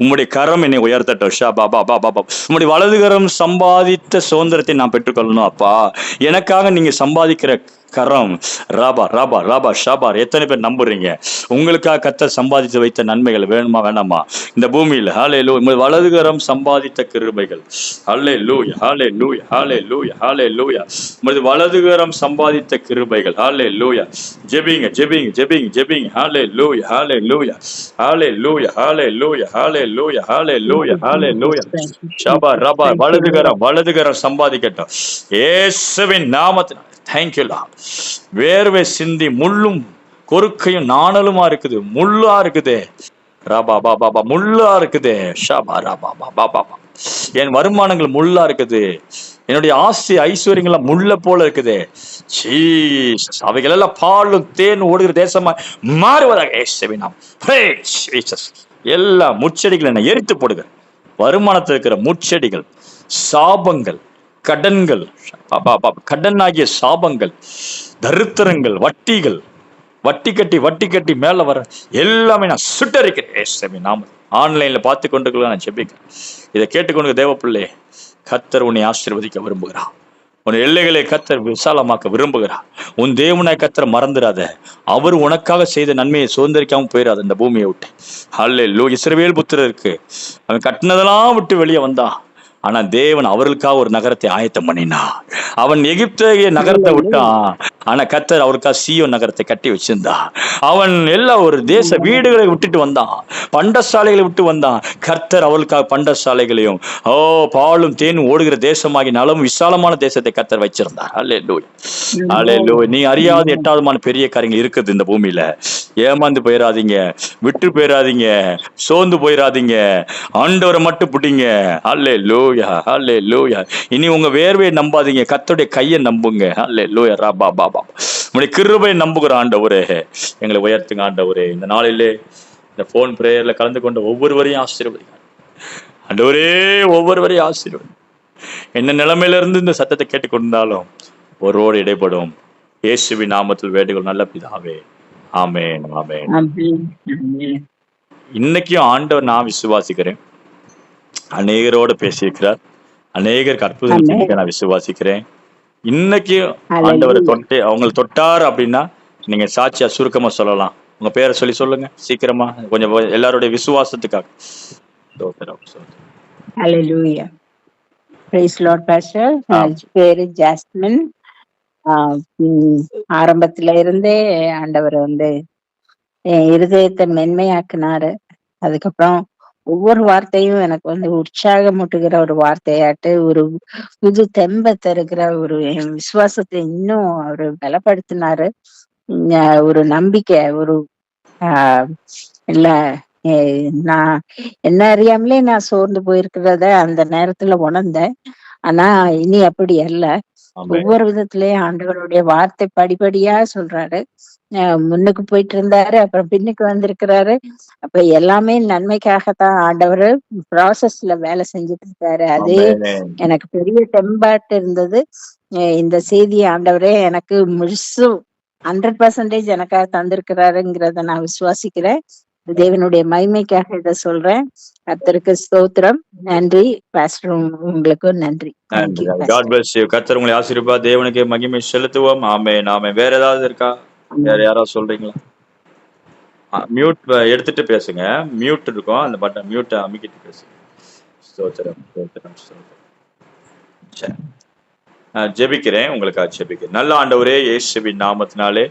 உம்முடைய கரம் என்னை உயர்த்தட்டும். ஷா பாபா பாபா பாபா, உம்முடைய வலதுகரம் சம்பாதித்த சுதந்திரத்தை நான் பெற்றுக்கொள்ளணும் அப்பா. எனக்காக நீங்க சம்பாதிக்கிற கரம் ராபா ராபா ராபா ஷாபார். எத்தனை பேர் நம்புறீங்க? உங்களுக்காக கர்த்தர் சம்பாதித்து வைத்த நன்மைகள் வேணுமா வேணாமா இந்த பூமியில? ஹல்லேலூயா. வலதுகரம் சம்பாதித்த கிருபைகள். ஹல்லேலூயா, ஹல்லேலூயா, ஹல்லேலூயா, ஹல்லேலூயா. வலதுகரம் சம்பாதித்த கிருபைகள். ஹல்லேலூயா. ஜெபிங்க ஜெபிங்க ஜெபிங்க ஜெபிங்க. ஹல்லேலூயா, ஹல்லேலூயா, ஹல்லேலூயா, ஹல்லேலூயா, ஹல்லேலூயா, ஹல்லேலூயா, ஹல்லேலூயா. ஷாபா ராபா, வலதுகரம் சம்பாதிக்கட்டும் இயேசுவின் நாமத்தினால். Thank you Lord. வேர்வை சிந்தி முள்ளும் கொறுக்கையும் நாணலுமா இருக்குது, முள்ளா இருக்குதே. ராபா பாபா பாபா, முள்ளா இருக்குதே. ஷாபா ராபா பாபா பாபா, என் வருமானங்கள் முள்ளா இருக்குது, என்னுடைய ஆஸ்தி ஐஸ்வர்யங்கள்லாம் முள்ள போல இருக்குது. ஜீசஸ், அவைகள் எல்லாம் பாலும் தேன் ஓடுகிற தேசமா மாறுவதாக இயேசுவின் நாமம். எல்லா முச்செடிகள் என்ன எரித்து போடுங்க. வருமானத்தில் இருக்கிற முச்செடிகள், சாபங்கள், கடன்கள், கடன் ஆகிய சாபங்கள், தரித்திரங்கள், வட்டிகள், வட்டி கட்டி மேல வர எல்லாமே நான் சுட்டரிக்கிறேன். நாம ஆன்லைன்ல பார்த்து கொண்டு நான் ஜெபிக்கிறேன். இதை கேட்டுக்கொண்டு தேவ பிள்ளை, கர்த்தர் உன்னை ஆசீர்வதிக்க விரும்புகிறார். உன் எல்லைகளை கர்த்தர் விசாலமாக்க விரும்புகிறார். உன் தேவனாய் கர்த்தர் மறந்துடாத. அவர் உனக்காக செய்த நன்மையை சுதந்திரிக்காம போயிடாது இந்த பூமியை விட்டு. ஹல்லேலூயா. இஸ்ரவேல் புத்திரருக்கு அவன் கட்டினதெல்லாம் விட்டு வெளியே வந்தான். ஆனா தேவன் அவர்களுக்காக ஒரு நகரத்தை ஆயத்தம் பண்ணினார். அவன் எகிப்திய நகரத்தை விட்டான், ஆனா கர்த்தர் அவருக்காக சீயோன் நகரத்தை கட்டி வச்சிருந்தார். அவன் எல்லா ஒரு தேச வீடுகளை விட்டுட்டு வந்தான், பண்டசாலைகளை விட்டு வந்தான். கர்த்தர் அவளுக்காக பண்டசாலைகளையும் பாலும் தேனும் ஓடுகிற தேசமாகி நலம் விசாலமான தேசத்தை கர்த்தர் வச்சிருந்தார். அல்லேலூயா, அல்லேலூயா. நீ அறியாத எட்டாவதுமான பெரிய காரியங்கள் இருக்குது இந்த பூமியில. ஏமாந்து போயிடாதீங்க, விட்டு போயிடாதீங்க, சோர்ந்து போயிடாதீங்க. ஆண்டவரை மட்டும் பிடிங்க. அல்லேலூயா, அல்லேலூயா. இனி உங்க வேர்வையை நம்பாதீங்க, கர்த்தருடைய கையை நம்புங்க. அல்லேலூயா, ரபா பாபா. உங்களுடைய கிருபையை நம்புகிற ஆண்டவரே, எங்களை உயர்த்துங்க ஆண்டவரே. இந்த நாளிலே இந்த போன் பிரேயர்ல கலந்து கொண்ட ஒவ்வொருவரையும் ஆசீர்வதிங்க ஆண்டவரே, ஒவ்வொருவரையும் ஆசீர்வதி. என்ன நிலைமையில இருந்து இந்த சத்தத்தை கேட்டுக்கொண்டிருந்தாலும் ஒருவோடு இடைப்படும் இயேசுவின் நாமத்தில் வேண்டுகோள் நல்ல பிதாவே, ஆமென், ஆமென். இன்னைக்கும் ஆண்டவர் நான் விசுவாசிக்கிறேன், அநேகரோட பேசியிருக்கிறார், அநேகருக்கு அற்புதம் செஞ்சு நான் விசுவாசிக்கிறேன். இன்னைக்கு ஆண்டவரை தொட்டு அவங்களை தொட்டார் அப்படின்னா நீங்க சாட்சியா சுருக்கமா சொல்லலாம். உங்க பேரை சொல்லி சொல்லுங்க சீக்கிரமா, கொஞ்சம் எல்லாருடைய விசுவாசத்துக்காக. ஹல்லேலூயா. Praise lord pastor. பேரு ஜாஸ்மின். ஆரம்பத்துல இருந்தே ஆண்டவர் என் இருதயத்தை மென்மையாக்குனாரு. அதுக்கப்புறம் ஒவ்வொரு வார்த்தையும் எனக்கு உற்சாகமூட்டுகிற ஒரு வார்த்தையாட்டு, ஒரு புது தெம்பை தருகிற ஒரு என் விசுவாசத்தை இன்னும் அவரு பலப்படுத்தினாரு. ஒரு நம்பிக்கை, ஒரு இல்ல நான் என்ன அறியாமலே நான் சோர்ந்து போயிருக்கிறத அந்த நேரத்துல உணர்ந்தேன். ஆனா இனி அப்படி அல்ல. ஒவ்வொரு விதத்திலயும் ஆண்டவருடைய வார்த்தை படிப்படியா சொல்றாரு. முன்னுக்கு போயிட்டு இருந்தாரு, அப்புறம் பின்னுக்கு வந்திருக்கிறாரு. அப்ப எல்லாமே நன்மைக்காகத்தான் ஆண்டவர் ப்ராசஸ்ல வேலை செஞ்சுட்டு இருக்காரு. அதே எனக்கு பெரிய தெம்பாட்டு இருந்தது. இந்த செய்தி ஆண்டவரே எனக்கு முழுசு 100% எனக்காக தந்திருக்கிறாருங்கிறத நான் விசுவாசிக்கிறேன். தேவனுடைய மகிமைக்காக இதை சொல்றேன். கர்த்தருக்கு ஸ்தோத்திரம். நன்றி பாஸ்டர், உங்களுக்கு நன்றி. கர்த்தர் உங்களை ஆசீர்வதிப்பா. தேவனுக்கு மகிமை செலுத்துவோம். ஆமென், ஆமென். வேற ஏதாவது இருக்கா? வேற யாராவது சொல்றீங்களா? மியூட் எடுத்துட்டு பேசுங்க. மியூட் இருக்கும், அந்த பட்டன் மியூட்டை அமைக்கிட்டு பேசுங்க. ஸ்தோத்திரம், ஸ்தோத்திரம், ஸ்தோத்திரம். ஜெபிக்கிறேன், உங்களுக்காக ஜெபிக்கிறேன். நல்ல ஆண்டவரே, இயேசுவின் நாமத்தினாலே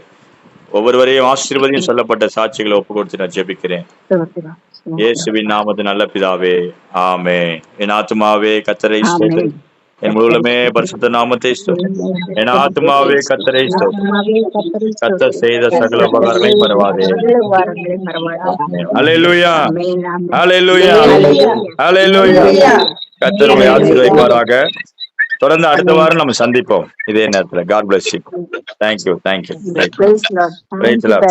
ஒவ்வொருவரையும் ஆசீர்வதியும் சொல்லப்பட்ட சாட்சிகளை ஒப்பு கொடுத்து நான் ஜெபிக்கிறேன். இயேசுவின் நாமத்து நல்ல பிதாவே, ஆமென். என் ஆத்துமாவே கர்த்தரை ஸ்தோத்திரி, என் முழுமே பரிசுத்த நாமத்தை ஸ்தோத்திரி. என் ஆத்துமாவே கர்த்தரை ஸ்தோத்திரி, கர்த்தர் செய்த சகல உபகாரங்களை மறவாதே. அல்லேலூயா, அல்லேலூயா, அல்லேலூயா. கர்த்தர் உங்களை ஆசீர்வதிப்பாராக. தொடர்ந்து அடுத்த வாரம் நம்ம சந்திப்போம் இதே நேரத்துல. God bless you. Thank you. Praise the Lord.